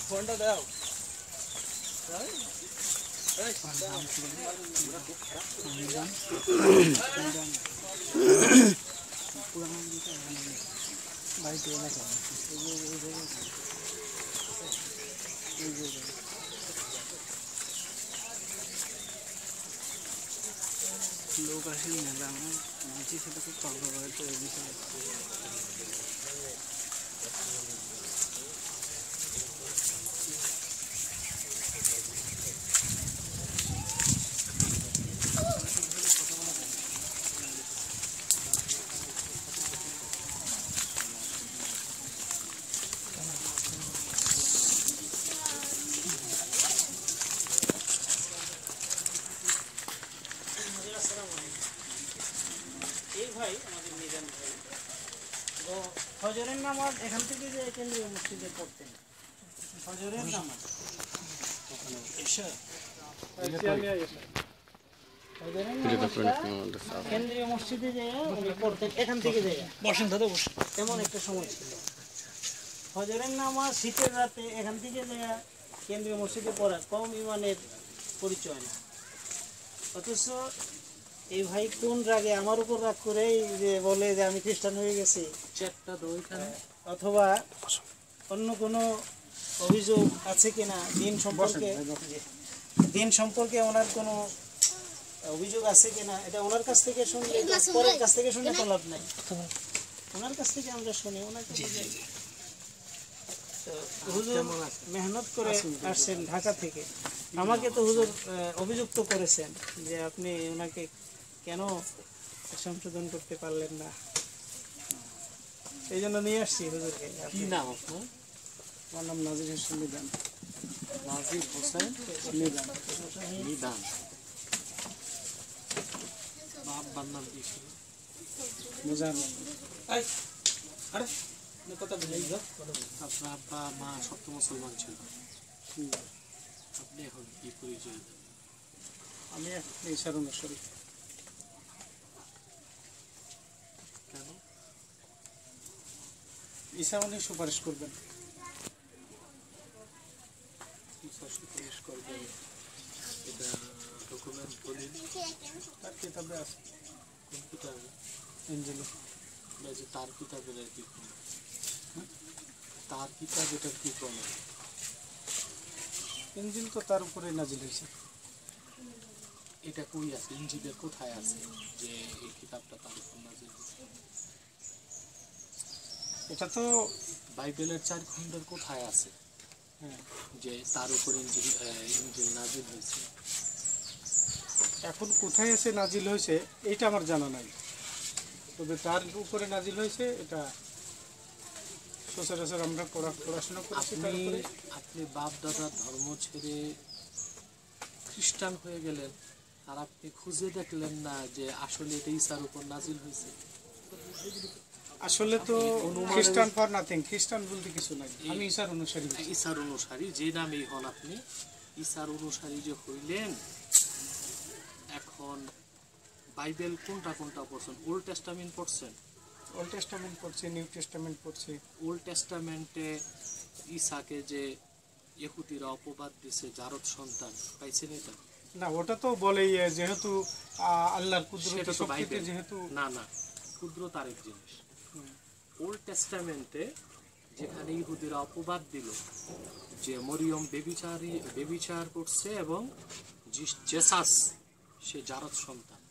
ফোনটা দাও লোক আসেন মেলা মাঝি সেটা খুব পাগল হয়তো এই বিষয়ে ভাই আমাদের মিজান ভাই তো ফজরের নামাজ এখান থেকে যে কেন্দ্রীয় মসজিদে পড়তেন ফজরের নামাজ কেন্দ্রীয় মসজিদে যে পড়তেন এখান থেকে যে বসেন দাদা বসেন এমন একটা সময় ছিল ফজরের নামাজ শীতের রাতে এখান থেকে যে কেন্দ্রীয় মসজিদে পড়া কম ইমানের পরিচয় না অথচ এই ভাই কোন রাগে আমার উপর রাগ করে যে বলে যে আমি খ্রিস্টান হয়ে গেছি অথবা অন্য কোনো অভিযোগ আছে কিনা দিন সম্পর্কে ওনার কোনো অভিযোগ আছে কিনা এটা ওনার কাছ থেকে শুনলে পরের কাছ থেকে শুনে তো লাভ নাই ওনার কাছ থেকে আমরা শুনি ওনাকে হুজুর মেহনত করে আসছেন ঢাকা থেকে আমাকে তো হুজুর অভিযুক্ত করেছেন যে আপনি ওনাকে কেন সংশোধন করতে পারলেন না এই জন্য নিয়ে আসছি হুজুরকে কি নাম আপনার আমার নাম নাজির হোসেন নিদান নাজির হোসেন নিদান নিদান বাবার নাম কি ছিল মুজাহিদ আরে কথা বলেই যাও আপনার আব্বা মা সব তো মুসলমান ছিল আপনি এখন কি পরিচয় আমি এই সারুনা শরীফ কেন ঈসা উনি সুপারিশ করবেন সুপারিশ করবেন এটা ডকুমেন্ট দলিল তার কিতাবে আছে কোন কিতাবে ইনজিল যে তার কিতাবের কি তার কিতাব এটা কি করে ইনজিল তো তার উপরে নাজিল হয়েছে এটা কই আছে ইনজিলের কোথায় আছে যে এই কিতাবটা তার উপর নাজিল হয়েছে এটা তো বাইবেলের 4 খণ্ডের কোথায় আছে যে তার উপর ইনজিল নাজিল হয়েছে। এখন কোথায় এসে নাজিল হয়েছে এটা আমার জানা নাই, তবে তার উপরে নাজিল হয়েছে এটা সচরাচর আমরা পড়াশোনা করেছি। আপনি বাপ দাদার ধর্ম ছেড়ে খ্রিস্টান হয়ে গেলেন, আর আপনি খুঁজে দেখলেন না যে আসলে এটা ঈসার উপর নাজিল হয়েছে। আসলে তো খ্রিস্টান ফর নাথিং, খ্রিস্টান বলতে কিছু নাই, আমি ঈসার অনুসারী। ঈসার অনুসারী যে নামেই হন আপনি, ঈসার অনুসারী যে হইলেন, এখন বাইবেল কোনটা কোনটা পড়ছেন? ওল্ড টেস্টামেন্ট পড়ছেন? ওল্ড টেস্টামেন্ট পড়ছে, নিউ টেস্টামেন্ট পড়ছে। ওল্ড টেস্টামেন্টে ঈসাকে যে ইহুদিরা অপবাদ দিছে জারদ সন্তান, পাইছেন এটা? না, ওটা তো বলেই যেহেতু আল্লাহর কুদরত শক্তিতে, যেহেতু না না, কুদরত আরেক জিনিস। ওল্ড টেস্টামেন্টে যেখানে ইহুদিরা অপবাদ দিল যে মরিয়ম বেবিচার করছে এবং জেসাস সে জারদ সন্তান,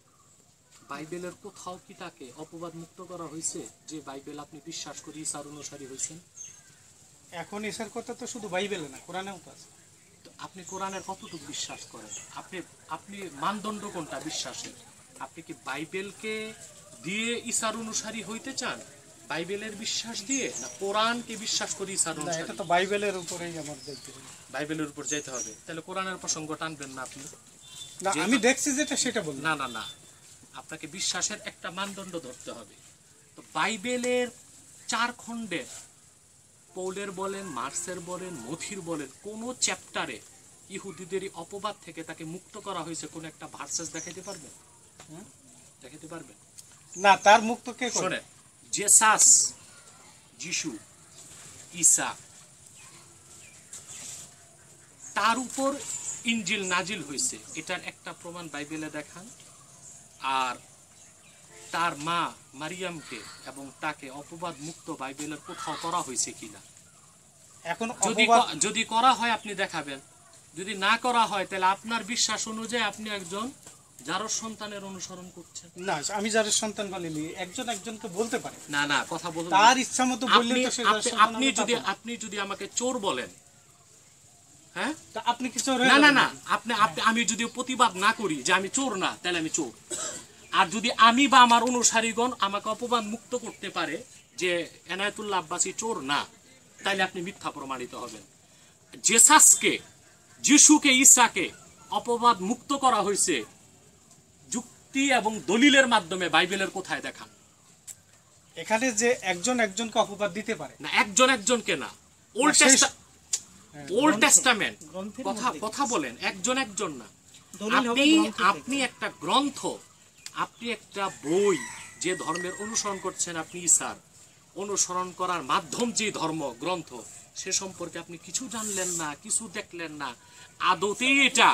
বাইবেলের কোথাও কি তাকে অপবাদ মুক্ত করা হয়েছে যে বাইবেল আপনি বিশ্বাস করি ঈসার অনুসারী হয়েছেন? এখন ঈসার কথা তো শুধু বাইবেলে না, কোরআনেও তো আছে। আপনি কোরআনের কতটুকু বিশ্বাস করেন? আপনি মানদণ্ড কোনটা বিশ্বাসের? আপনি কি বাইবেলকে দিয়ে ঈসার অনুসারী হইতে চান, বাইবেলের বিশ্বাস দিয়ে, না কোরআনকে বিশ্বাস করি ঈসার অনুসারী? এটা তো বাইবেলের উপরেই আমার দেখতে হবে, বাইবেলের উপর যেতে হবে। তাহলে কোরআনের প্রসঙ্গ টানবেন না আপনি? না, আমি দেখছি যেটা সেটা বলবো। না না না, আপনাকে বিশ্বাসের একটা মানদণ্ড ধরতে হবে। তো বাইবেলের 4 খণ্ডে, পৌলের বলেন, মার্কসের বলেন, মথির বলেন, কোন চ্যাপ্টারে ইহুদিদের অপবাদ থেকে তাকে মুক্ত করা হয়েছে কোন একটা ভার্সেস দেখাইতে পারবেন? দেখাইতে পারবেন না? তার মুক্ত কে করে? শুনেন, জেসাস, যিশু, ঈসা, তার উপর ইনজিল নাজিল হয়েছে, এটার একটা প্রমাণ বাইবেলে দেখান। আর তার মা মারিয়ামকে এবং তাকে অপবাদ মুক্ত বাইবেলের কোথাও করা হয়েছে কিনা? এখন যদি করা হয় আপনি দেখাবেন, যদি না করা হয় তাহলে আপনার বিশ্বাস অনুযায়ী আপনি একজন জারদ সন্তানের অনুসরণ করছেন। না, আমি জারদ সন্তান বলিনি, একজন একজনকে বলতে পারে। না না, কথা বলুন, তার ইচ্ছা মতো বললে তো সে জারদ সন্তান হবে। আপনি যদি আমাকে চোর বলেন, হ্যাঁ, তা আপনি কি চোর? না না না, আমি যদি প্রতিবাদ না করি যে আমি চোর না, তাহলে আমি চোর। আর যদি আমি বা আমার অনুসারীগণ আমাকে অপবাদ মুক্ত করতে পারে যে এনায়েতুল্লাহ আব্বাসী চোর না, তাইলে আপনি মিথ্যা প্রমাণিত হবেন। জেসাসকে, যিশুকে, ঈসাকে অপবাদ মুক্ত করা হয়েছে যুক্তি এবং দলিলের মাধ্যমে, বাইবেলের কোথায় দেখান? এখানে যে একজন একজনকে অপবাদ দিতে পারে না, একজন একজনকে না, ওল্ড টেস্টামেন্ট কথা বলেন, একজন একজন না। আপনি একটা গ্রন্থ, আপনি একটা বই, যে ধর্মের অনুসরণ করছেন আপনি ঈসার, অনুসরণ করার মাধ্যম যে ধর্ম গ্রন্থ, সে সম্পর্কে আপনি কিছু জানলেন না, কিছু দেখলেন না, আদতেই এটা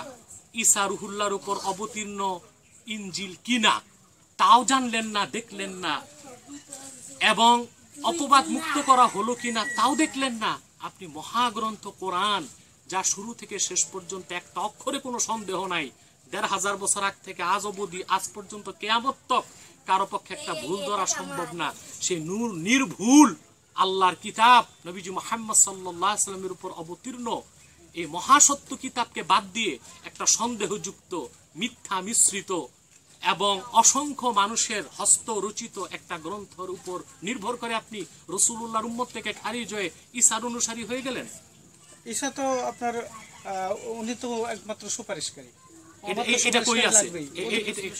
ঈসা রুহুল্লাহর উপর অবতীর্ণ ইনজিল কিনা তাও জানলেন না, দেখলেন না, এবং অপবাদ মুক্ত করা হলো কিনা তাও দেখলেন না। আপনি মহাগ্রন্থ কোরআন, যা শুরু থেকে শেষ পর্যন্ত একটা অক্ষরে কোনো সন্দেহ নাই, ১৫০০ বছর আগ থেকে আজ অবধি, আজ পর্যন্ত কিয়ামত তক কারো পক্ষে একটা ভুল ধরা সম্ভব না। সেই নির্ভুল আল্লাহর কিতাব নবীজি মুহাম্মদ সাল্লাল্লাহু আলাইহি সাল্লামের উপর অবতীর্ণ এই মহাসত্য কিতাবকে বাদ দিয়ে একটা সন্দেহযুক্ত, মিথ্যা মিশ্রিত এবং অসংখ্য মানুষের হস্ত রচিত একটা গ্রন্থের উপর নির্ভর করে আপনি রাসূলুল্লাহর উম্মত থেকে খারিজ হয়ে ঈসার অনুসারী হয়ে গেলেন। ঈসা তো আপনার উনি তো একমাত্র সুপারিশকারী। এটা কই আছে?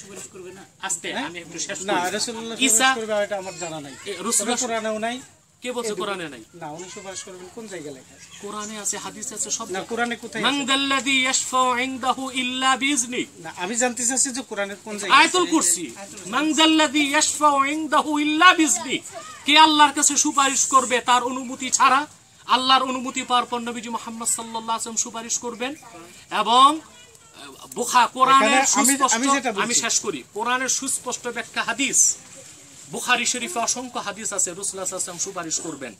সুপারিশ করবে না? আস্তে আমি একটু শেষ করি। না, রাসূলুল্লাহ সুপারিশ করবে এটা আমার জানা নাই। রাসূলুল্লাহ কোরআনেও নাই। কে বলছে কোরআনে নাই? না, উনি সুপারিশ করবেন কোন জায়গায় লেখা আছে? কোরআনে আছে, হাদিসে আছে, সব। না, কোরআনে কোথায় আছে? মান যাল্লাযী ইয়াশফাউ ইনদাহু ইল্লা বিইজনি। না, আমি জানতে চাচ্ছি যে কোরআনের কোন জায়গায়? আয়াতুল কুরসি। মান যাল্লাযী ইয়াশফাউ ইনদাহু ইল্লা বিইজনি। কে আল্লাহর কাছে সুপারিশ করবে তার অনুমতি ছাড়া? আল্লাহর অনুমতি পাওয়ার পর নবীজি মুহাম্মদ সাল্লাল্লাহু আলাইহি ওয়াসাল্লাম সুপারিশ করবেন। এবং কোরআনের সুস্পষ্ট, আমি শেষ করি, কোরআনের সুস্পষ্ট ব্যাখ্যা হাদিস, বুখারী শরীফে অসংখ্য হাদিস আছে, রাসূলুল্লাহ সাল্লাল্লাহু আলাইহি ওয়াসাল্লাম সুপারিশ করবেন।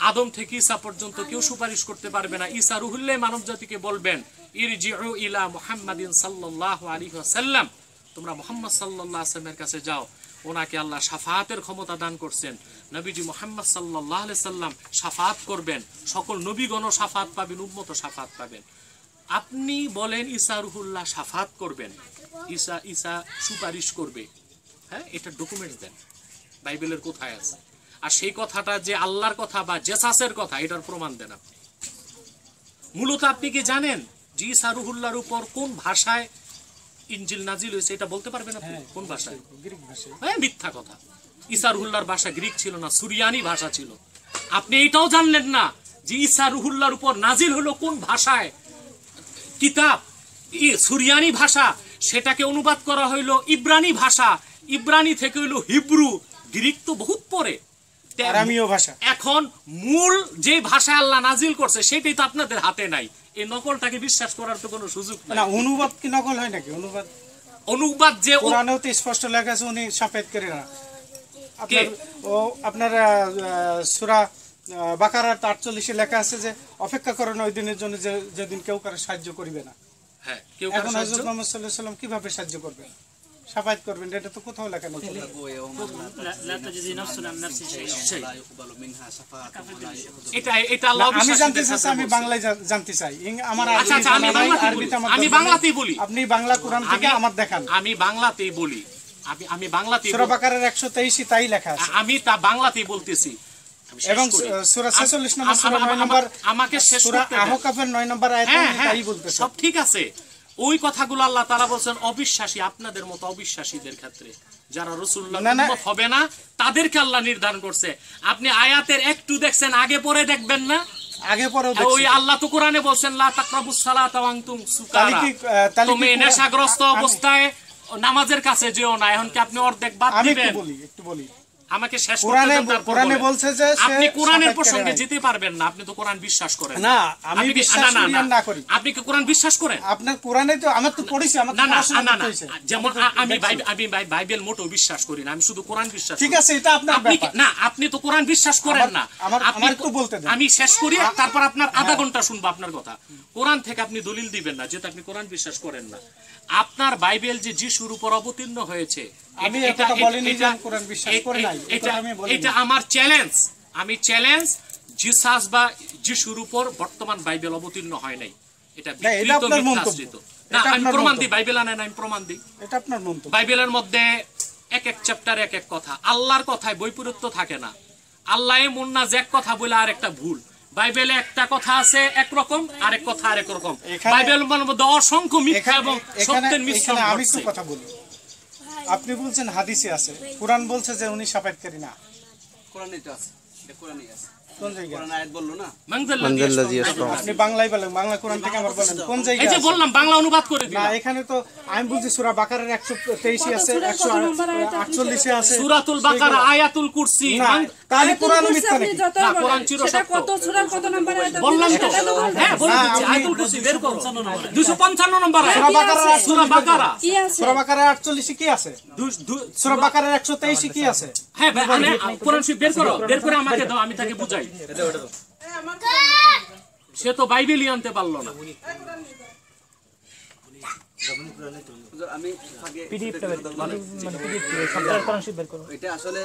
আদম থেকে ঈসা পর্যন্ত কেউ সুপারিশ করতে পারবে না। ঈসা রুহুল্লাহ মানব জাতিকে বলবেন, ইরজিউ ইলা মুহাম্মাদিন সাল্লাল্লাহু আলাইহি ওয়াসাল্লাম, তোমরা মুহাম্মদ সাল্লাল্লাহু আলাইহি ওয়াসাল্লামের কাছে যাও। ওনাকে আল্লাহ শাফাআতের ক্ষমতা দান করছেন। নবীজি মুহাম্মদ সাল্লাল্লাহু আলাইহি সাল্লাম শাফাআত করবেন, সকল নবীগণও শাফাআত পাবেন, উম্মতও শাফাআত পাবেন। আপনি বলেন ঈসা রুহুল্লাহ শাফাআত করবেন, ঈসা সুপারিশ করবে, হ্যাঁ, এটা ডকুমেন্টস দেন, বাইবেলের কোথায় আছে? আর সেই কথাটা যে আল্লাহর কথা বা জেসাসের কথা, এটার প্রমাণ দেন আপনি। মূলত আপনি কি জানেন যে ঈসা রুহুল্লাহর উপর কোন ভাষায় ইনজিল নাজিল হয়েছে? এটা বলতে পারবেন আপনি? কোন ভাষায়? গ্রিক ভাষায়। হ্যাঁ, মিথ্যা কথা। ঈসা রুহুল্লাহর ভাষা গ্রিক ছিল না, সুরিয়ানি ভাষা ছিল। আপনি এটাও জানলেন না যে ঈসা রুহুল্লাহর উপর নাজিল হলো কোন ভাষায় কিতাব, সুরিয়ানি ভাষা, সেটাকে অনুবাদ করা হইলো ইব্রানি ভাষা, ইব্রানি থেকে হইলো হিব্রু, গ্রিক তো বহুত পরে, আরামীয় ভাষা। এখন মূল যে ভাষায় আল্লাহ নাজিল করছে সেটাই তো আপনাদের হাতে নাই। এই নকলটাকে বিশ্বাস করার তো কোনো সুযোগ নাই। না, অনুবাদ কি নকল হয় নাকি? অনুবাদ যে কোরআনেও তো স্পষ্ট লেখা আছে উনি সাফায়াত করে না। আপনার সূরা বাকারার 48 লেখা আছে যে অপেক্ষা করেন ওই দিনের জন্য যেদিন কেউ কারো সাহায্য করিবে না। হ্যাঁ, এখন হযরত মুহাম্মদ সাল্লাল্লাহু আলাইহি সাল্লাম কিভাবে সাহায্য করবেন, সাফায়াত করবেন? এটা তো কোথাও লেখা নেই। এটা আল্লাহ আমি জানতে চাই, আমি বাংলায় জানতে চাই। আমার আমি বাংলাতেই বলি, আপনি বাংলা কোরআন থেকে আমার দেখান। আমি বাংলাতেই বলি, আমি বাংলাতেই, সূরা বাকারার 123 তাই লেখা আছে। আমি তা বাংলাতেই বলতেছি। এবং সূরা 46 নম্বর সূরা 9 নম্বর আমাকে শেষ সূরা করতে দেন। আহকাফের 9 নম্বর আয়াতে তাই বলতেছে। সব ঠিক আছে, ওই কথাগুলো আল্লাহ তাআলা বলেন অবিশ্বাসী, আপনাদের মতো অবিশ্বাসীদের ক্ষেত্রে যারা রাসূলুল্লাহর উম্মত হবে না তাদেরকে আল্লাহ নির্ধারণ করছে। আপনি আয়াতের একটু দেখছেন, আগে পরে দেখবেন না? আগে পরেও দেখছি। ওই আল্লাহ তো কোরআনে বলেন লা তাকরাবুস সালাতা ওয়া আনতুম সুকারা, তুমি নেশাগ্রস্ত অবস্থায় নামাজের কাছে যেও না। এখন কি আপনি অর্ধেক বাদ দিবেন? একটু বলি আমাকে শেষ করতে দেন। কোরআনে বলছে যে আপনি কোরআনের প্রসঙ্গে যেতে পারবেন না, আপনি তো কোরআন বিশ্বাস করেন না। আমি বিশ্বাস না করি। আপনি কি কোরআন বিশ্বাস করেন? আপনার কোরআনে তো আমি তো পড়েছি, আমার না না না না, যেমন আমি বাইবেল মোটেও বিশ্বাস করি না, আমি শুধু কোরআন বিশ্বাস করি। ঠিক আছে, এটা আপনার ব্যাপার। না, আপনি তো কোরআন বিশ্বাস করেন না। আপনি একটু বলতে দেন, আমি শেষ করি, তারপর আপনার আধা ঘন্টা শুনবো আপনার কথা। কোরআন থেকে আপনি দলিল দিবেন না, যেহেতু আপনি কোরআন বিশ্বাস করেন না। আপনার বাইবেল যে যিশুর উপর অবতীর্ণ হয়েছে, আমি এটা বলিনি যে আমি কোরআন বিশ্বাস করি না, এটা আমি বলিনি। এটা আমার চ্যালেঞ্জ, আমি চ্যালেঞ্জ জিসাস বা যিশুর উপর বর্তমান বাইবেল অবতীর্ণ হয় নাই। এটা বিকৃত মিথ্যাশ্রিত। না, আমি প্রমাণ দিই, বাইবেল আনেন, আমি প্রমাণ দিই। এটা আপনার মন্তব্য। বাইবেলের মধ্যে এক এক চ্যাপ্টারে এক এক কথা। আল্লাহর কথায় বৈপরীত্য থাকে না। আল্লাহ এমন না যে এক কথা বলে আর একটা ভুল। বাইবেলে একটা কথা আছে একরকম, আরেক কথা আরেক রকম। বাইবেলের মধ্যে অসংখ্য মিথ্যা এবং সত্যের মিশ্রণ ঘটছে। আমি একটু কথা বলি। আপনি বলছেন হাদিসে আছে, কোরআন বলছে যে উনি সাফায়াতকারী না। কোরআনে তো আছে, এটা কোরআনেই আছে। কোন জায়গায়? কোরআন আয়াত বললো না? আপনি বাংলায় বলেন, বাংলা কোরআন থেকে আমার বলেন কোন জায়গায়? এই যে বললাম, বাংলা অনুবাদ করে দিলাম। না, এখানে তো আমি বলছি সূরা বাকারার 123 আছে, 148 আছে, সূরাতুল বাকারা, আয়াতুল কুরসি। তাহলে কোরআন মিথ্যা নাকি? না, কোরআন চিরসত্য। কত সূরার কত নাম্বার আয়াত বললাম তো। হ্যাঁ, বলে দিচ্ছি, আয়াতুল কুরসি বের করো। 255 নম্বর আয়াত। সূরা বাকারা, কি আছে? সূরা বাকারার 48 কি আছে? সূরা বাকারার 123 কি আছে? হ্যাঁ, কোরআন শরীফ বের করো, বের করে আমাকে দাও, আমি তাকে বুঝাই। সে তো বাইবেলই আনতে পারলো না। আমি আগে এটা আসলে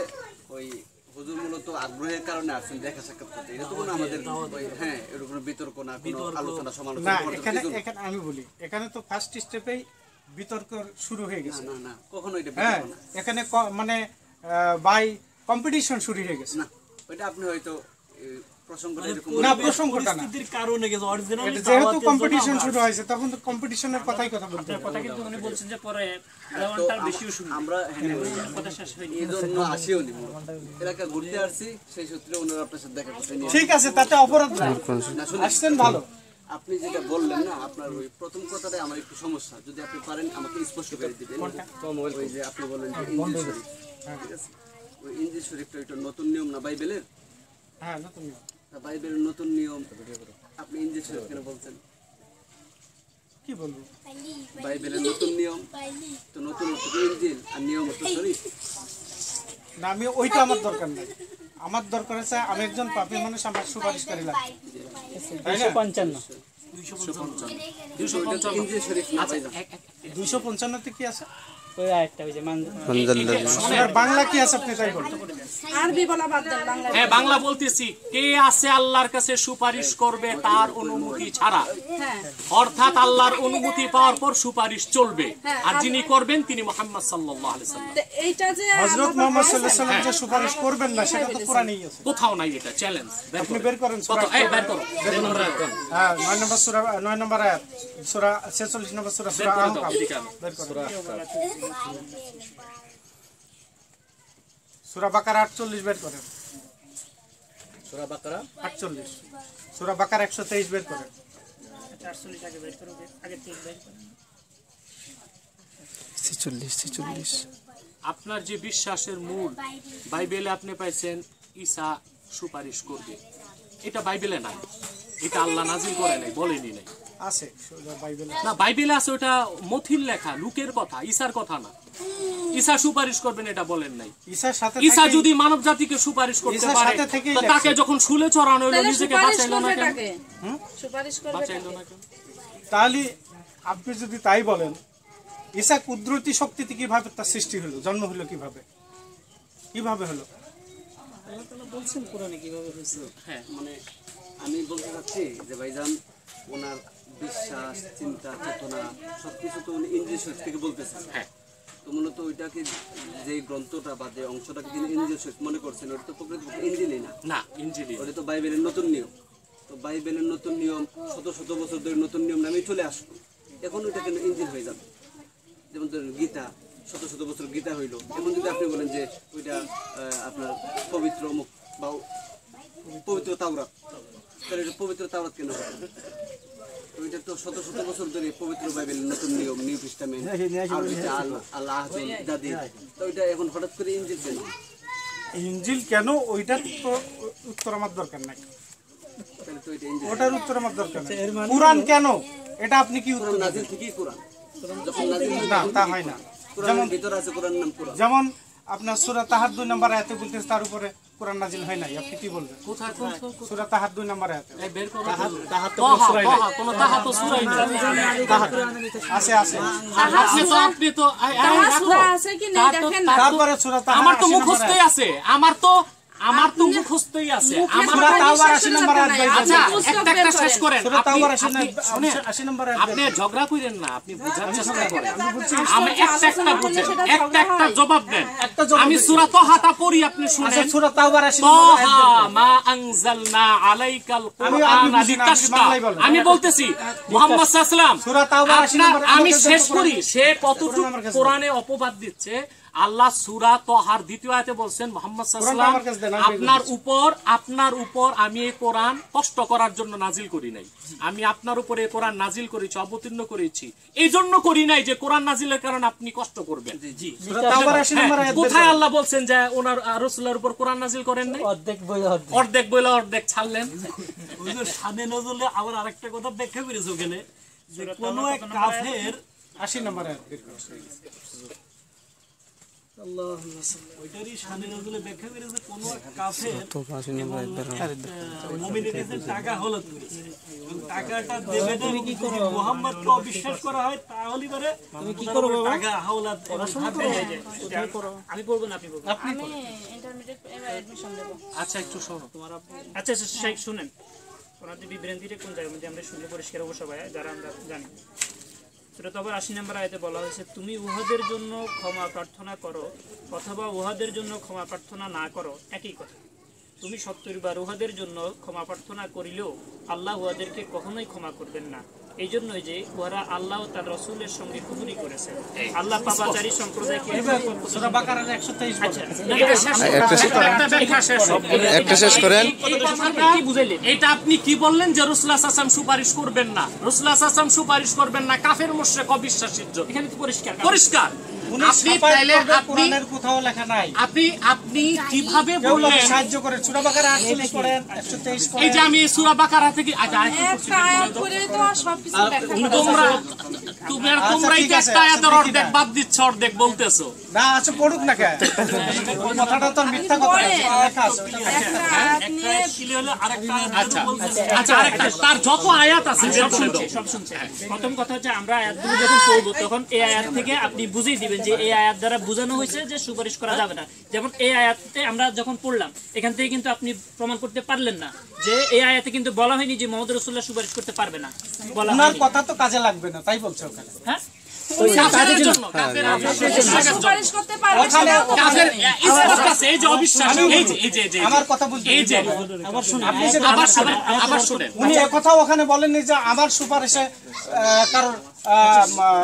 ওই হুজুর মূলত আগ্রহের কারণে আসছেন দেখা সাক্ষাৎ করতে। এটা তো কোনো আমাদের হ্যাঁ এরকম বিতর্ক না, কোনো আলোচনা সমালোচনা না, করতে। এখানে আমি বলি, এখানে তো ফার্স্ট স্টেপেই বিতর্ক শুরু হয়ে গেছে। না না, কখনো এটা হ্যাঁ, বিতর্ক না। এখানে মানে বাই কম্পিটিশন শুরু হয়ে গেছে। না, ওইটা আপনি হয়তো প্রসঙ্গটা এরকম না, প্রসঙ্গটা না, কারণে গেছে অরিজিনালি যেহেতু কম্পিটিশন শুরু হয়েছে তখন তো কম্পিটিশনের কথাই কথা বলতে হবে। কথা কিন্তু উনি বলছেন যে পরে লেভেলটার বেশিও শুনি। আমরা কথা শেষ হয়নি। এই জন্য আসিও নি, এলাকা ঘুরতে আসছি, সেই সূত্রে ওনারা আপনার সাথে দেখা করতে নিয়ে ঠিক আছে, তাতে অপরাধ নাই, আসছেন ভালো। আপনি যেটা বললেন না, আপনার ওই প্রথম কথাটাই আমার একটু সমস্যা। যদি আপনি পারেন আমাকে স্পষ্ট করে দিবেন। ওই যে আপনি বললেন যে ইনজিল শরীফ, ঠিক আছে, ওই ইনজিল শরীফটা একটা নতুন নিয়ম না বাইবেলের? হ্যাঁ, নতুন নিয়ম। বাইবেলের নতুন নিয়ম, আপনি ইনজিল শরীফ কেন বলছেন? কি বলবো? বাইবেলের নতুন নিয়ম তো নতুন হচ্ছে ইনজিল, আর নিয়ম হচ্ছে শরীফ। না, আমি ওইটা আমার দরকার নাই। আমার দরকার আছে আমি একজন পাপী মানুষ, আমার সুপারিশকারী লাগে, তাই না? 255 ইনজিল শরীফ না পাইলাম। 255 তে কি আছে? ওই আরেকটা ওই যে সূরার বাংলা কি আছে আপনি তাই বলুন। আরবি বলা বাদ দেন, বাংলা হ্যাঁ বাংলা বলতেছি, কে আছে আল্লাহর কাছে সুপারিশ করবে তার অনুমতি ছাড়া, হ্যাঁ অর্থাৎ আল্লাহর অনুমতি পাওয়ার পর সুপারিশ চলবে, আর যিনি করবেন তিনি মুহাম্মদ সাল্লাল্লাহু আলাইহি সাল্লাম। তো এইটা যে হযরত মুহাম্মদ সাল্লাল্লাহু আলাইহি সাল্লাম যে সুপারিশ করবেন না সেটা তো কোরআনেই আছে। কোথাও নাই, এটা চ্যালেঞ্জ। আপনি বের করেন সূরা। এই বের করো, হ্যাঁ 9 নম্বর সূরা, 9 নম্বর আয়াত, সূরা 46 নম্বর সূরা, সূরা আহকাফ বের করেন। সূরা বাকারা 48 বের করেন। সূরা বাকারা 48, সূরা বাকারা 123 বের করেন। 48 আগে বের করো, আগে 3 বের করো। 46 আপনার যে বিশ্বাসের মূল, বাইবেলে আপনি পাইছেন ঈসা সুপারিশ করবে, এটা বাইবেলে নাই, এটা আল্লাহ নাজিল করে নাই, বলেনি নাই। আছে সূরা বাইবেলে। না বাইবেলে আছে, ওটা মথির লেখা, লোকের কথা, ঈসার কথা না। ঈসা সুপারিশ করবেন এটা বলেন নাই। ঈসার সাথে ঈসা যদি মানব জাতিকে সুপারিশ করতে ঈসার পারে, সাথে থেকেই তো তাকে যখন শুলে চড়ানো হলো, তাহলে নিজেকে সুপারিশ বাঁচাইলো না করবে কেন? কাকে? সুপারিশ করবে বাঁচাইলো কাকে? না কেন? তাহলে আপনি যদি তাই বলেন, ঈসা কুদরতি শক্তিতে কিভাবে তার সৃষ্টি হলো, জন্ম হলো কিভাবে, কিভাবে হলো? আল্লাহ তাআলা বলছেন কোরআনে কিভাবে হয়েছে। হ্যাঁ মানে আমি বলতে চাচ্ছি যে ভাইজান ওনার বিশ্বাস, চিন্তা, চেতনা সবকিছু তো উনি ইন্দ্রিয় শক্তি থেকে বলতেছেন। হ্যাঁ তো মূলত ওইটাকে, যে গ্রন্থটা বা যে অংশটাকে তিনি ইন্দ্রিয় শক্তি মনে করছেন, ওটা তো প্রকৃতপক্ষে ইঞ্জিলই না, না ইনজিলি ওটা তো বাইবেলের নতুন নিয়ম। তো বাইবেলের নতুন নিয়ম শত শত বছর ধরে নতুন নিয়ম নামে চলে আসলো, এখন ওইটা কেন ইঞ্জিল হয়ে যাবে? যেমন ধরেন গীতা, শত শত বছর গীতা হইলো, এখন যদি আপনি বলেন যে ওইটা আপনার পবিত্র মুখ বা পবিত্র তাওরাত, তাহলে এটা পবিত্র তাওরাত কেন হবে? ওইটা তো শত শত বছর ধরে পবিত্র বাইবেলের নতুন নিয়ম, নিউ টেস্টামেন্ট, আল্লাহ ইত্যাদি। তো ওইটা এখন হঠাৎ করে ইঞ্জিল কেন? ইনজিল কেন, ওইটা তো উত্তর আমার দরকার নাই, তাহলে তো ওইটা ইঞ্জিল ওটার উত্তর আমার দরকার নাই। কোরআন কেন, এটা আপনি কি উত্তর কোরআন দেবেন? নাজিল থেকেই কোরআন, যখন নাজিল হয় না তা হয় না। কোরআনের ভিতরে আছে, কোরআনের নাম কোরআন। যেমন আপনার সূরা তাহার 2 নম্বর আয়াতে বলতেছে তার উপরে কোরআন নাজিল হয় নাই, আপনি কি বলবেন? কোথায় কোন সূরা তাহার 2 নম্বর আয়াতে এই বের করো। তাহার তো তাহা, তাহা, কোনো তাহা তো সূরাই নেই। আছে আছে। আপনি তো তাহা সূরা আছে কি নেই দেখেন না। তারপরে সূরা তাহার আমার তো 80 নম্বর মুখস্থই আয়াত। আছে, আমার তো মুখস্থই আছে। আমার সূরা তাওবার 80 নম্বর আয়াত বের করেন। আচ্ছা একটা একটা শেষ করেন। সূরা তাওবার 80 শুনেন, 80 নম্বর আয়াত আপনি ঝগড়া করেন না, আপনি বুঝার চেষ্টা করেন। আমি বলছি আমি একটা একটা বুঝেন, একটা একটা জবাব দেন। একটা জবাব আমি দিই। সূরা তাহাটা পড়ি, আপনি আচ্ছা শুনেন। সূরা তাওবার 80 নম্বর আয়াত বের তাহা করেন। মা আনজালনা আলাইকাল আমি কুরআনা বুঝি না, আপনি লিতাশকা। বাংলায় বলেন। আমি বলতেছি মুহাম্মদ সাল্লাল্লাহু আলাইহি ওয়াসাল্লাম, সূরা তাওবার 80 আপনার নম্বর আমি আয়াত শেষ বের করি, করেন। সে কতটুকু আমার কাছে কোরআনে অপবাদ দিচ্ছে। আল্লাহ সূরা তাহার 2 আয়াতে বলছেন মুহাম্মদ সাল্লাল্লাহু কোরআনটা আমার আলাইহি কাছে দেন, আমি ওয়াসাল্লাম, আপনার উপর আমি এই কোরআন কষ্ট করার জন্য নাজিল করি নাই। আমি আপনার উপরে এই কোরআন নাজিল করেছি, অবতীর্ণ করেছি। এই জন্য করি নাই যে কোরআন নাজিলের কারণে আপনি কষ্ট করবেন। জি সূরা তাওবার 80 নম্বর আয়াত বের কোথায় করেন। আল্লাহ বলছেন যে ওনার রাসূলের উপর কোরআন নাজিল করেন নাই? অর্ধেক বই অর্ধেক। অর্ধেক বইলা অর্ধেক ছাড়লেন। হুজুর শানে নজরুলে আবার আরেকটা কথা ব্যাখ্যা করেছে ওখানে, যে কোনো এক কাফের 80 নম্বর আয়াত বের করেন। ওইটারই শানে নজরুলে ব্যাখ্যা করেছে, কোনো এক কাফের মুমিনের কাছে টাকা হলত করেছে, এবং টাকাটা দেবে না, যদি মুহাম্মদকে অবিশ্বাস করা হয় তাহলে পরে তুমি কি করো টাকা হাওলাত আমি পড়বো না, আপনি বলবেন। আমি ইন্টারমিডিয়েট এবার অ্যাডমিশন দেব। আচ্ছা একটু শোনো, তোমার আচ্ছা আচ্ছা শেখ শুনেন, ওনাদের বিভ্রান্তিটা কোন জায়গার মধ্যে আমরা শুনলে পরিষ্কার হবো সবাই, যারা আমরা জানি। সূরা তাওবার 80 নম্বর আয়াতে বলা হয়েছে, তুমি উহাদের জন্য ক্ষমা প্রার্থনা করো অথবা উহাদের জন্য ক্ষমা প্রার্থনা না করো, একই কথা। তুমি 70 বার উহাদের জন্য ক্ষমা প্রার্থনা করিলেও আল্লাহ উহাদেরকে কখনোই ক্ষমা করবেন না। এই জন্যই যে উহারা আল্লাহ ও তার রাসূলের সঙ্গে কুফরি করেছে। আল্লাহ পাপাচারী সম্প্রদায়কে সূরা বাকারার 123 আচ্ছা একটা শেষ করেন। কি বুঝাইলেন? এটা আপনি কি বললেন যে রাসূলুল্লাহ সাল্লাল্লাহু আলাইহি ওয়াসাল্লাম সুপারিশ করবেন না? রাসূলুল্লাহ সাল্লাল্লাহু আলাইহি ওয়াসাল্লাম সুপারিশ করবেন না, কাফের মুশরিক অবিশ্বাসীর জন্য। এখানে তো পরিষ্কার পরিষ্কার। উনি আপনি সাফাই তাইলে করবে, আপনি কোরআনের কোথাও লেখা নাই। আপনি কিভাবে কেউ বললেন? সাহায্য করে সূরা বাকারা 48 পড়েন, 123 করেন। এই যে আমি সূরা বাকারা থেকে একটা আয়াত করে তো আর সবকিছু ব্যাখ্যা করা যায় না। তোমরাই তো একটা আয়াতের অর্ধেক বাদ দিচ্ছ, অর্ধেক বলতেছো। না আছে পড়ুক না কেন ওই কথাটা তো মিথ্যা কথা না, লেখা আছে ওটা। একটা আয়াত নিয়ে ছিলে হলো আরেকটা আচ্ছা আচ্ছা আরেকটা তার যত আয়াত আছে বের করে দাও। সব শুনছে। প্রথম কথা হচ্ছে আমরা আয়াতগুলো যখন পড়বো তখন এই আয়াত থেকে আপনি বুঝিয়ে দিবেন যে এই আয়াত দ্বারা বোঝানো হয়েছে যে সুপারিশ করা যাবে না। যেমন এই আয়াতে আমরা যখন পড়লাম এখান থেকে কিন্তু আপনি প্রমাণ করতে পারলেন না যে এই আয়াতে কিন্তু বলা হয়নি যে মোহাম্মদ রাসূলুল্লাহ সুপারিশ করতে পারবে না, বলা ওনার হয়নি। কথা তো কাজে লাগবে না তাই বলছে ওখানে। হ্যাঁ, কাফেরের জন্য, কাফের সুপারিশ করতে পারবে ওখানে সেটাও তো কাফের স্পষ্ট আছে, এই যে অবিশ্বাস, এই যে আমার কথা বুঝতে এই যে আবার শুনুন আপনি যে আবার শুনেন। উনি একথা ওখানে বলেননি যে আমার সুপারিশে কারণ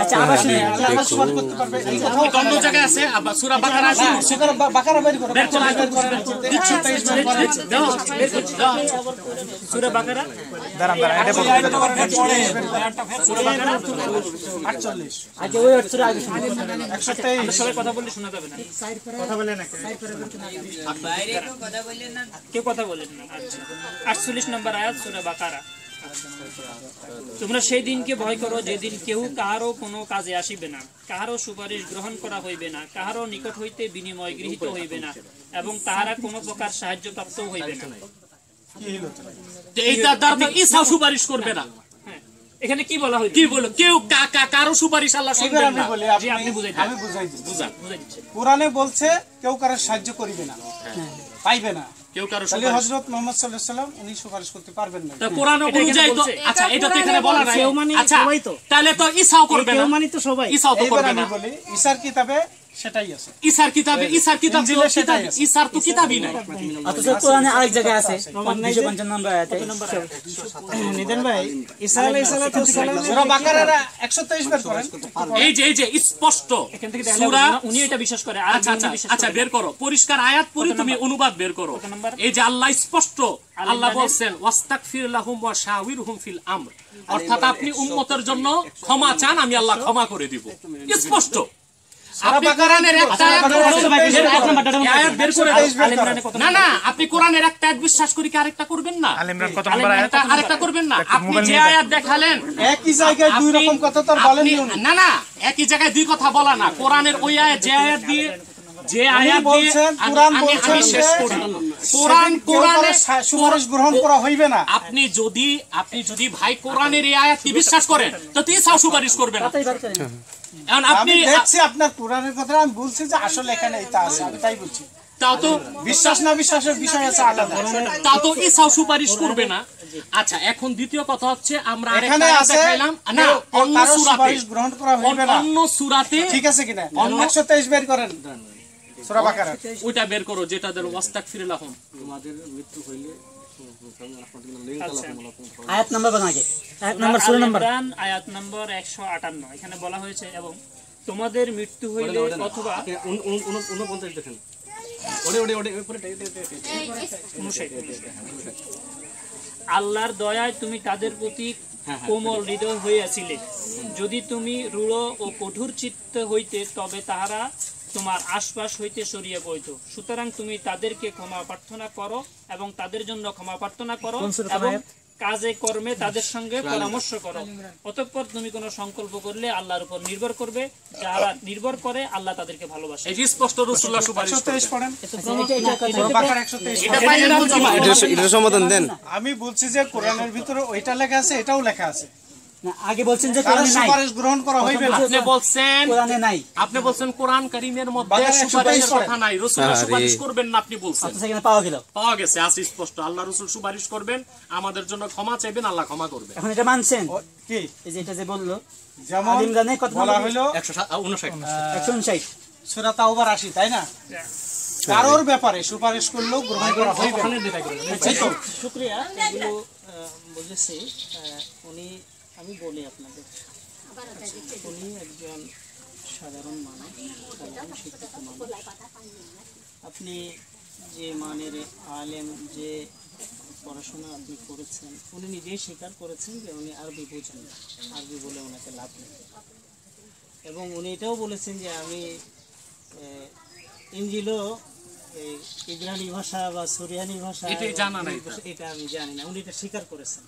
আচ্ছা আবার শুনুন আল্লাহ সুপারিশ করতে পারবে এই কথা অন্য জায়গায় আছে, আবার সূরা বাকারা আছে, সুকার বাকারা বের করো বের করো, দাও, দাও। সূরা বাকারা দাঁড়ান এটা বলতে সূরা বাকারা 48 আগে ওই অর্থে আগে শুনুন। 123 আমরা সবাই কথা বললে শোনা যাবে না। কথা বলে না কেউ কথা বলেন না। আচ্ছা 48 নম্বর আয়াত সূরা বাকারা। তোমরা সেই দিনকে ভয় করো যেদিন কেউ কাহারও কোনো কাজে আসিবে না, কাহারও সুপারিশ গ্রহণ করা হইবে না, কাহারও নিকট হইতে বিনিময় গৃহীত হইবে না, এবং তাহারা কোনো প্রকার সাহায্য প্রাপ্ত হইবে না। কি হলো এইটা দ্বারা ঈসা সুপারিশ করবে না। হ্যাঁ, এখানে কি বলা হইছে? কি বলো, কেউ কারো সুপারিশ আল্লাহ এবার শুনবেন আমি না। বলি জি, আপনি বুঝাই দেন। আমি বুঝাই দিই বুঝা, বুঝাই দিচ্ছি। কোরআনে বলছে কেউ কারো সাহায্য করিবে না পাইবে না কেউ কারো তাহলে সুপারিশ। হযরত মুহাম্মদ সাল্লাল্লাহু আলাইহি সাল্লাম উনি সুপারিশ করতে পারবেন না তা কোরআন এটা এখানে অনুযায়ী তো বলছে। আচ্ছা এটা তো এখানে বলা নাই। কেউ মানে আচ্ছা সবাই তো। তাহলে তো ঈসাও করবে না, মানে তো সবাই ঈসাও তো এইবার করবে আমি না। বলি ঈসার কিতাবে সেটাই আছে ঈসার কিতাবে, ঈসার কিতাব তো ইনজিলে সেটাই কিতাব, আছে। ঈসার তো কিতাবই নাই। অথচ কোরআনে আরেক জায়গায় আছে 255 নম্বর আয়াতে নিদেন ভাই ঈসা আলাইহিস সালাতু ওয়াসসালাম সূরা বাকারার 123 বের করেন এই যে স্পষ্ট এখান থেকে দেখলে সূরা। উনি এটা বিশ্বাস করে আর আচ্ছা আচ্ছা আচ্ছা বের করো, পরিষ্কার আয়াত পড়ি, তুমি অনুবাদ বের করো। নাম্বার? এই যে আল্লাহ স্পষ্ট, আল্লাহ বলছেন ওয়াস্তাগফির লাহুম ওয়া শাওয়িরহুম ফিল আমর, অর্থাৎ আপনি উম্মতের জন্য ক্ষমা চান, আমি আল্লাহ ক্ষমা করে দিব। স্পষ্ট। আপনি কোরআনের একটা আয়াত আয়াত বের করে দাও। না না, আপনি কোরআনের একটা আয়াত বিশ্বাস করি কি আরেকটা করবেন না? আরেকটা করবেন না। আপনি যে আয়াত দেখালেন একই জায়গায় দুই রকম কথা তো আর বলেননি উনি না না, একই জায়গায় দুই কথা বলা না। কোরআনের ওই আয়াত, যে আয়াত দিয়ে বলছেন কোরআন আমি বলছেন শেষ যে করি। কোরআনে সুপারিশ গ্রহণ করা হইবে না আপনি যদি ভাই কোরআনের এই আয়াতকে বিশ্বাস করেন তো ঈসাও সুপারিশ করবেন না। এখন আপনি আমি দেখছি আপনার কোরআনের কথা, আমি বলছি যে আসলে এখানে এটা আছে আমি তাই বলছি তাও তো বিশ্বাস না বিশ্বাসের বিষয় আছে আলাদা তাও তো ঈসাও সুপারিশ করবে না। আচ্ছা এখন দ্বিতীয় কথা হচ্ছে আমরা আরেকটা এখানে আয়াত আছে দেখাইলাম না, অন্য কারো সূরাতে, সুপারিশ গ্রহণ করা হইবে না অন্য সূরাতে ঠিক আছে কিনা 123 বের করেন সূরা বাকারা ওইটা বের করো যেটা দেন ওয়াস্তাগফির লাহুম। আয়াত নাম্বার বানা আগে আয়াত নাম্বার সূরা নাম্বার ইমরান আয়াত নম্বর 158 এখানে বলা হয়েছে এবং তোমাদের মৃত্যু হইলে অথবা 49 দেখেন। 59 আল্লাহর দয়ায় তুমি তাদের প্রতি কোমল হৃদয় হইয়াছিলে, যদি তুমি রূঢ় ও কঠোর চিত্ত হইতে তবে তাহারা তোমার আশপাশ হইতে সরিয়ে পড়িত। সুতরাং তুমি তাদেরকে ক্ষমা প্রার্থনা করো এবং তাদের জন্য ক্ষমা প্রার্থনা করো এবং কাজে কর্মে তাদের সঙ্গে পরামর্শ করো। অতঃপর তুমি কোনো সংকল্প করলে আল্লাহর উপর নির্ভর করবে, যারা নির্ভর করে আল্লাহ তাদেরকে ভালোবাসে। এই যে স্পষ্ট রাসূলুল্লাহ সুপারিশ করবে। 123 পড়েন সূরা বাকারা 123 এটা পাইলেন তো জমা। এটা সমাধান দেন। আমি বলছি যে কোরআনের ভিতরে ওইটা লেখা আছে এটাও লেখা আছে না আগে বলছেন যে কারো কোরআনে নাই সুপারিশ গ্রহণ করা হইবে না কোরআনে নাই আপনি বলছেন কোরআন কারীমের মধ্যে বাকারা 123 সুপারিশের পড়েন। কথা নাই, রাসূলুল্লাহ সুপারিশ করবেন না আপনি বলছেন। অথচ এখানে পাওয়া গেল পাওয়া গেছে আছে স্পষ্ট, আল্লাহ রাসূল সুপারিশ করবেন, আমাদের জন্য ক্ষমা চাইবেন, আল্লাহ ক্ষমা করবে। এখন এটা মানছেন কি এই যে এটা যে বললো যেমন আল ইমরানে কত বলা নম্বর? হলো 159 সূরা তাওবার 80 তাই না কারোর ব্যাপারে সুপারিশ করলেও গ্রহণ করা হইবে না এই তো শুকরিয়া এগুলো বুঝেছি। উনি আমি বলি আপনাদের, উনি একজন সাধারণ মানুষ, সাধারণ শিক্ষিত মানুষ। আপনি যে মানের আলেম, যে পড়াশোনা আপনি করেছেন, উনি নিজেই স্বীকার করেছেন যে উনি আরবি বোঝেন না, আরবি বলে ওনাকে লাভ নেই। এবং উনি এটাও বলেছেন যে আমি ইনজিলও ইব্রানি ভাষা বা সুরিয়ানি ভাষা এটাই জানা নাই তার। এটা আমি জানি না, উনি এটা স্বীকার করেছেন।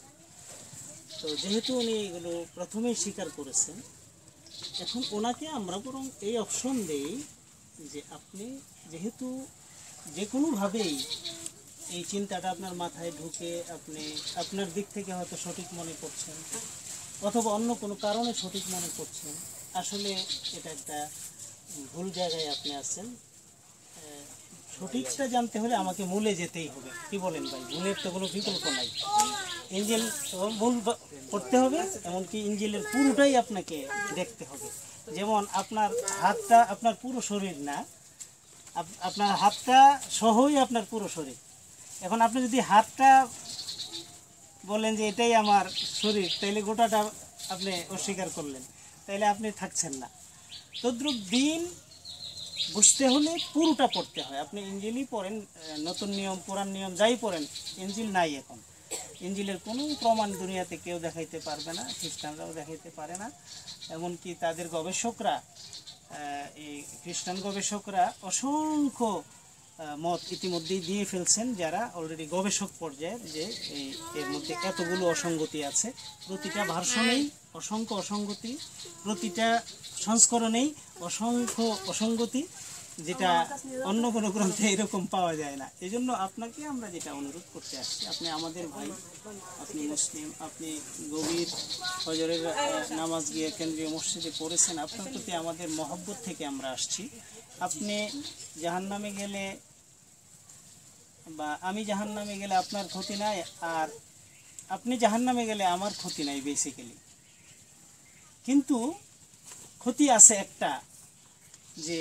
তো যেহেতু উনি এগুলো প্রথমেই স্বীকার করেছেন, এখন ওনাকে আমরা বরং এই অপশন দেই যে আপনি যেহেতু যে কোনোভাবেই এই চিন্তাটা আপনার মাথায় ঢুকে আপনি আপনার দিক থেকে হয়তো সঠিক মনে করছেন অথবা অন্য কোনো কারণে সঠিক মনে করছেন, আসলে এটা একটা ভুল জায়গায় আপনি আছেন। সঠিকটা জানতে হলে আমাকে মূলে যেতেই হবে। কি বলেন ভাই? মূলের তো কোনো বিকল্প নাই। ইঞ্জিল মূল করতে হবে, এমনকি ইঞ্জিলের পুরোটাই আপনাকে দেখতে হবে। যেমন আপনার হাতটা আপনার পুরো শরীর না, আপনার হাতটা সহই আপনার পুরো শরীর। এখন আপনি যদি হাতটা বলেন যে এটাই আমার শরীর, তাইলে গোটাটা আপনি অস্বীকার করলেন, তাইলে আপনি থাকছেন না। তদ্রুপ দিন বুঝতে হলে পুরোটা পড়তে হয়। আপনি ইঞ্জিলই পড়েন, নতুন নিয়ম পুরান নিয়ম যাই পড়েন, ইঞ্জিল নাই এখন। ইঞ্জিলের কোনো প্রমাণ দুনিয়াতে কেউ দেখাইতে পারবে না, খ্রিস্টানরাও দেখাইতে পারে না। এমনকি তাদের গবেষকরা, এই খ্রিস্টান গবেষকরা অসংখ্য মত ইতিমধ্যেই দিয়ে ফেলছেন, যারা অলরেডি গবেষক পর্যায়ের, যে এর মধ্যে এতগুলো অসঙ্গতি আছে, প্রতিটা ভার্সনেই অসংখ্য অসঙ্গতি, প্রতিটা সংস্করণেই অসংখ্য অসঙ্গতি, যেটা অন্য কোনো গ্রন্থে এরকম পাওয়া যায় না। এই জন্য আপনাকে আমরা যেটা অনুরোধ করতে আসছি, আপনি আমাদের ভাই, আপনি মুসলিম, আপনি গভীর ফজরের নামাজ গিয়ে কেন্দ্রীয় মসজিদে পড়েছেন, আপনার প্রতি আমাদের মহব্বত থেকে আমরা আসছি। আপনি জাহান্নামে গেলে বা আমি জাহান্নামে গেলে আপনার ক্ষতি নাই, আর আপনি জাহান্নামে গেলে আমার ক্ষতি নাই বেসিক্যালি। কিন্তু ক্ষতি আছে একটা, যে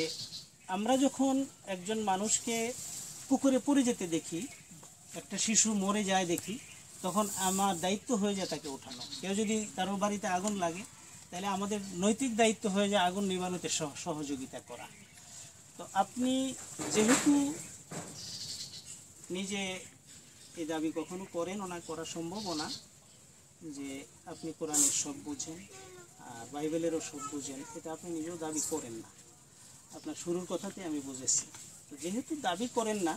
আমরা যখন একজন মানুষকে পুকুরে পড়ে যেতে দেখি, একটা শিশু মরে যায় দেখি, তখন আমার দায়িত্ব হয়ে যায় তাকে ওঠানো। কেউ যদি কারোর বাড়িতে আগুন লাগে, তাহলে আমাদের নৈতিক দায়িত্ব হয়ে যায় আগুন নিবানোতে সহযোগিতা করা। তো আপনি যেহেতু নিজে এই দাবি কখনো করেন না, করা সম্ভব না, যে আপনি কোরআনের সব বুঝেন আর বাইবেলেরও সব বুঝেন, এটা আপনি নিজেও দাবি করেন না। আপনার শুরুর কথাতে আমি বুঝেছি। তো যেহেতু দাবি করেন না,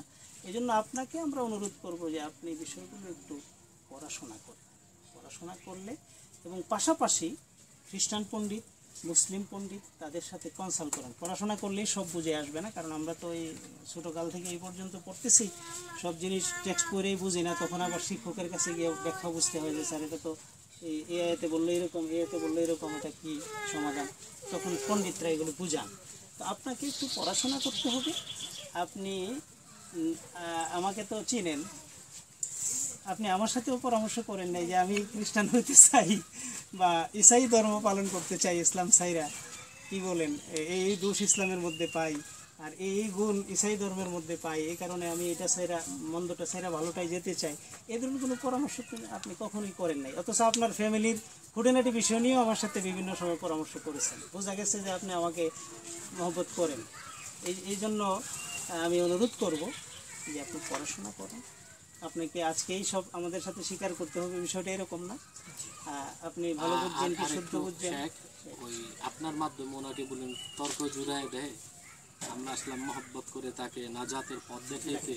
এই জন্য আপনাকে আমরা অনুরোধ করব যে আপনি বিষয়গুলো একটু পড়াশোনা করেন। পড়াশোনা করলে এবং পাশাপাশি খ্রিস্টান পণ্ডিত, মুসলিম পণ্ডিত, তাদের সাথে কনসাল্ট করেন। পড়াশোনা করলেই সব বুঝে আসবে না, কারণ আমরা তো এই ছোটোকাল থেকে এই পর্যন্ত পড়তেছি, সব জিনিস টেক্সট পড়েই বুঝি না। তখন আবার শিক্ষকের কাছে গিয়ে ব্যাখ্যা বুঝতে হয় যে স্যার এটা তো এই আয়াতে বললো এরকম, এই আয়াতে বললো এরকম, এটা কী সমাধান। তখন পণ্ডিতরা এগুলো বুঝান। তো আপনাকে একটু পড়াশোনা করতে হবে। আপনি আমাকে তো চিনেন, আপনি আমার সাথেও পরামর্শ করেন নাই যে আমি খ্রিস্টান হইতে চাই বা ইসাই ধর্ম পালন করতে চাই, ইসলাম সাইরা কি বলেন, এই দোষ ইসলামের মধ্যে পাই আর এই গুণ ইসাই ধর্মের মধ্যে পাই, এই কারণে আমি এটা সাইরা মন্দটা সাইরা ভালোটাই যেতে চাই। এই ধরনের কোনো পরামর্শ আপনি কখনোই করেন নাই। অথচ আপনার ফ্যামিলির খুঁটিনাটি বিষয় নিয়েও আমার সাথে বিভিন্ন সময় পরামর্শ করেছেন। বোঝা গেছে যে আপনি আমাকে মহব্বত করেন। এই জন্য আমি অনুরোধ করব যে আপনি পড়াশোনা করেন। আপনাকে আজকেই সব আমাদের সাথে স্বীকার করতে হবে, বিষয়টা এরকম না। আপনি ভালো বুঝছেন কি শুদ্ধ বুঝছেন, ওই আপনার মাধ্যমে ওনাকে বলেন তর্ক জুড়ায় দেয়, আমরা আসলাম মহব্বত করে তাকে নাজাতের পথ দেখাইতে,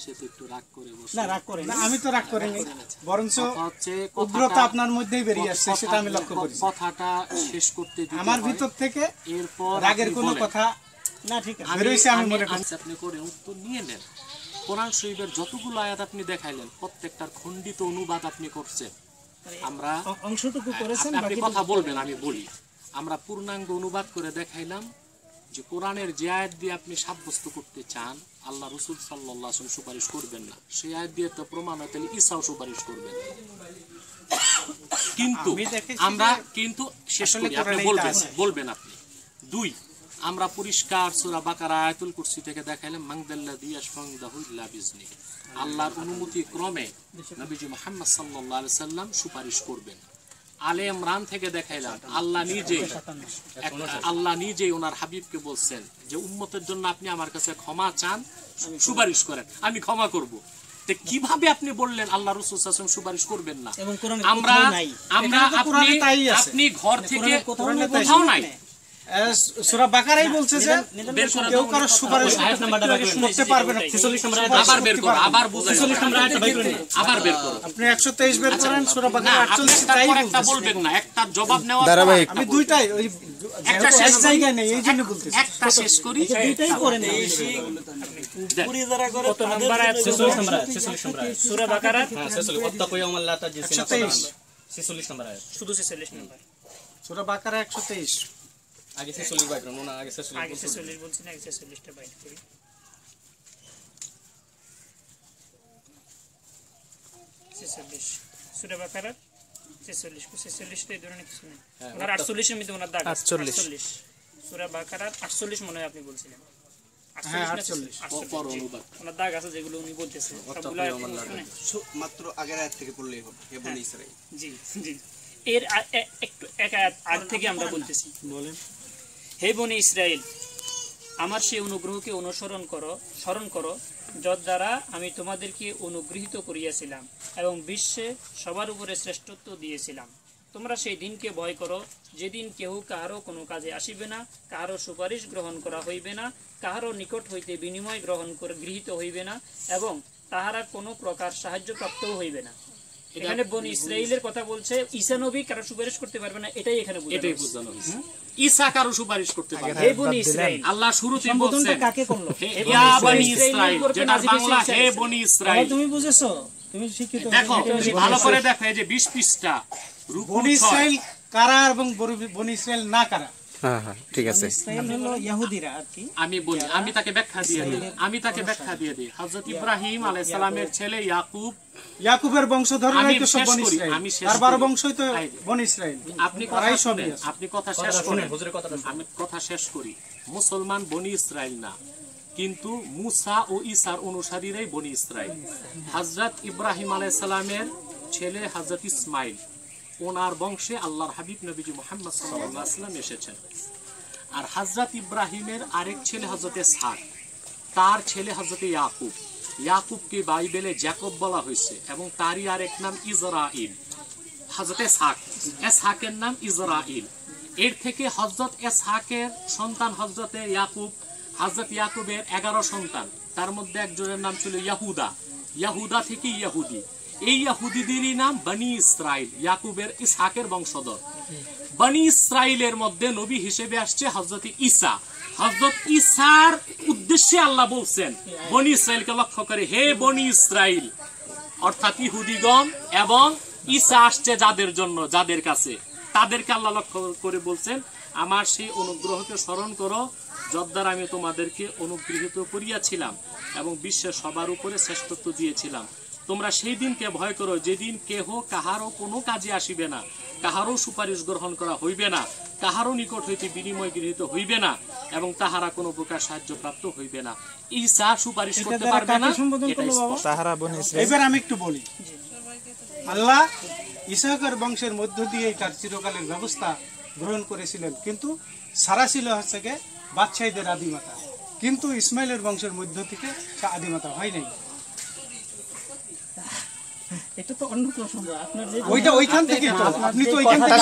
সে তো একটু রাগ করে বসে। না রাগ করে না, আমি তো রাগ করিনি, বরঞ্চ হচ্ছে উগ্রতা আপনার মধ্যেই বেরিয়ে আসছে, সেটা আমি লক্ষ্য করি। কথাটা শেষ করতে দিতে আমার হয়। ভিতর থেকে এরপর রাগের কোনো কথা না, ঠিক আছে বেরোইছে, আমি মনে করি। আপনি করে উত্তর নিয়ে নেন। কোরআন শরীফের যতগুলো আয়াত আপনি দেখাইলেন, প্রত্যেকটার খণ্ডিত অনুবাদ আপনি করছেন। আমরা অংশটুকু করেছেন, আপনি কথা বলবেন, আমি বলি। আমরা পূর্ণাঙ্গ অনুবাদ করে দেখাইলাম যে কোরআনের যে আয়াত দিয়ে আপনি সাব্যস্ত করতে চান আল্লাহ রাসূল সাল্লাল্লাহু আলাইহি ওয়াসাল্লাম সুপারিশ করবেন না, সেই আয়াত দিয়ে তো প্রমাণ হয়, তাহলে ঈসাও সুপারিশ করবেন। কিন্তু আমরা কিন্তু শেষ করি, আপনি বলবেন আপনি। 2, আমরা পরিষ্কার সূরা বাকারা আয়াতুল কুরসি থেকে দেখাইলাম মাংদাল্লাযী ইয়াশফাউদাহু ইল্লা বিইজনি, আল্লাহর অনুমতি ক্রমে নবীজি মুহাম্মদ সাল্লাল্লাহু আলাইহি ওয়াসাল্লাম সুপারিশ করবেন। আলে ইমরান থেকে দেখাইলাম আল্লাহ নিজেই ওনার হাবিবকে বলছেন যে উম্মতের জন্য আপনি আমার কাছে ক্ষমা চান, সুপারিশ করেন, আমি ক্ষমা করব। তো কিভাবে আপনি বললেন আল্লাহ রাসূল সাল্লাল্লাহু আলাইহি ওয়াসাল্লাম সুপারিশ করবেন না? আমরা আপনি ঘর থেকে কোথাও নাই, সূরা বাকারাই বলছে যে কেউ কারো সুপারিশ করতে পারবে না। 46 নম্বর আয়াত আবার বের করো, আবার বুঝাই, 46 নম্বর আয়াত আবার বের করো। আপনি 123 বের করেন, সূরা বাকারা 48 তাই একটা বলবেন না, একটা জবাব নেওয়া। আমি দুইটাই ওই একটা শেষ এক জায়গায় নেই, এই জন্য বলতেছি। একটা শেষ করি দুইটাই করে নেই। পুরি যারা করে কত নম্বর আয়াত? 46 নম্বর আয়াত। সূরা বাকারা 123 শুধু 46 নম্বর। সূরা বাকারা 123। আগে 46 বলছি না, আগে 46টা বাইট করি। সূরা বাকারা 46 টা এই ধরনের কিছু নেই। ওনার 48 এর মধ্যে ওনার দাগ আছে। 48 সূরা বাকারা 48 মনে হয় আপনি বলছিলেন। 48 ওনার দাগ আছে যেগুলো উনি বলতেছেন সবগুলো মাত্র আগের আয়াত থেকে পড়লেই হবে, হে বনি ইসরাইল। জি জি, এর একটু এক আয়াত আগ থেকে আমরা বলতেছি। বলেন। হে বনি ইসরাইল, আমার সেই অনুগ্রহকে স্মরণ করো যত দ্বারা আমি তোমাদেরকে অনুগৃহীত করিয়াছিলাম এবং বিশ্বে সবার উপরে শ্রেষ্ঠত্ব দিয়েছিলাম। তোমরা সেই দিনকে ভয় করো যেদিন কেহ কাহারও কোনো কাজে আসিবে না, কাহারও সুপারিশ গ্রহণ করা হইবে না, কাহারও নিকট হইতে বিনিময় গৃহীত হইবে না এবং তাহারা কোনো প্রকার সাহায্য প্রাপ্তও হইবে না। এখানে বনি ইসরাইলের কথা বলছে, ঈসা নবী কারো সুপারিশ করতে পারবে না, এটাই এখানে বোঝানো হয়েছে। ঈসা কারো সুপারিশ করতে পারবে না। হে বনি ইসরাইল, আল্লাহ শুরুতেই সম্বোধনটা বলছেন কাকে করলো? ইয়া বনি ইসরাইল, যেটা বাংলা হে বনি ইসরাইল। তুমি বুঝেছো? তুমি শিক্ষিত। দেখো ভালো করে দেখো, এই যে 20 পৃষ্ঠা রুকু বনি 6। ইসরাইল কারা এবং বনি ইসরাইল না কারা? হ্যাঁ হ্যাঁ ঠিক আছে। ইসরাইল হলো ইহুদিরা আর কি। আমি বলি, আমি তাকে ব্যাখ্যা দিয়ে দিই। হযরত ইব্রাহিম আলাইহিস সালামের ছেলে ইয়াকুবের বংশধররাই তো সব বনি ইসরাইল। আমি শেষ আর করি। 12 বংশই তো বনি ইসরাইল। আপনি তারাই কথা সবই শুনেন, আছে। আপনি কথা শেষ করেন। আমি কথা শেষ করি। মুসলমান বনি ইসরাইল না, কিন্তু মুসা ও ঈসার অনুসারীরাই বনি ইসরাইল। হযরত ইব্রাহিম আলাইহিস সালামের ছেলে হযরত ইসমাইল, ওনার বংশে আল্লাহর হাবিব নবীজি মুহাম্মদ সাল্লাল্লাহু আলাইহি ওয়াসাল্লাম এসেছেন। আর হযরত ইব্রাহিমের আরেক ছেলে হযরত ইসহাক, তার ছেলে হযরত ইয়াকুব। ইয়াকুবকে বাইবেলে জ্যাকব বলা হয়েছে এবং তারই আরেক নাম ইসরাইল। হযরত ইসহাকের নাম ইসরাইল। এর থেকে হযরত ইসহাকের সন্তান হযরত ইয়াকুব। হযরত ইয়াকুবের 11 সন্তান, তার মধ্যে একজনের নাম ছিল ইয়াহুদা থেকে ইহুদি। এই ইহুদিদেরই নাম বনি ইসরাইল, ইয়াকুবের ইসহাকের বংশধর। বনি ইসরাইলের মধ্যে নবী হিসেবে আসছে হযরত ঈসা। হযরত ঈসার উদ্দেশ্যে আল্লাহ বলছেন বনি ইসরাইলকে লক্ষ্য করে, হে বনি ইসরাইল, অর্থাৎ ইহুদিগণ, এবং ঈসা আসছে যাদের জন্য, যাদের কাছে, তাদেরকে আল্লাহ লক্ষ্য করে বলছেন আমার সেই অনুগ্রহকে স্মরণ করো যত দ্বারা আমি তোমাদেরকে অনুগৃহীত করিয়াছিলাম এবং বিশ্বের সবার উপরে শ্রেষ্ঠত্ব দিয়েছিলাম। তোমরা সেই দিনকে ভয় করো যেদিন কেহ কাহারও কোনো কাজে আসিবে না, কাহারও সুপারিশ গ্রহণ করা হইবে না, কাহারও নিকট হইতে বিনিময় গৃহীত হইবে না এবং তাহারা কোনো প্রকার সাহায্য প্রাপ্ত হইবে না। ঈসা সুপারিশ করতে পারবে না, এটাই স্পষ্ট। তাহারা বনি ইসরাইল। এবার আমি একটু বলি, আল্লাহ ইসহাকের বংশের মধ্য দিয়ে তার চিরকালের ব্যবস্থা গ্রহণ করেছিলেন, কিন্তু সারা ছিল হচ্ছে গিয়ে বাদশাহীদের আদিমাতা, কিন্তু ইসমাইলের বংশের মধ্য থেকে সে আদিমাতা হয় নাই। এটা তো অন্য প্রসঙ্গ। আপনার যে ওইটা ওইখান থেকে তো আপনি তো ওইখান থেকে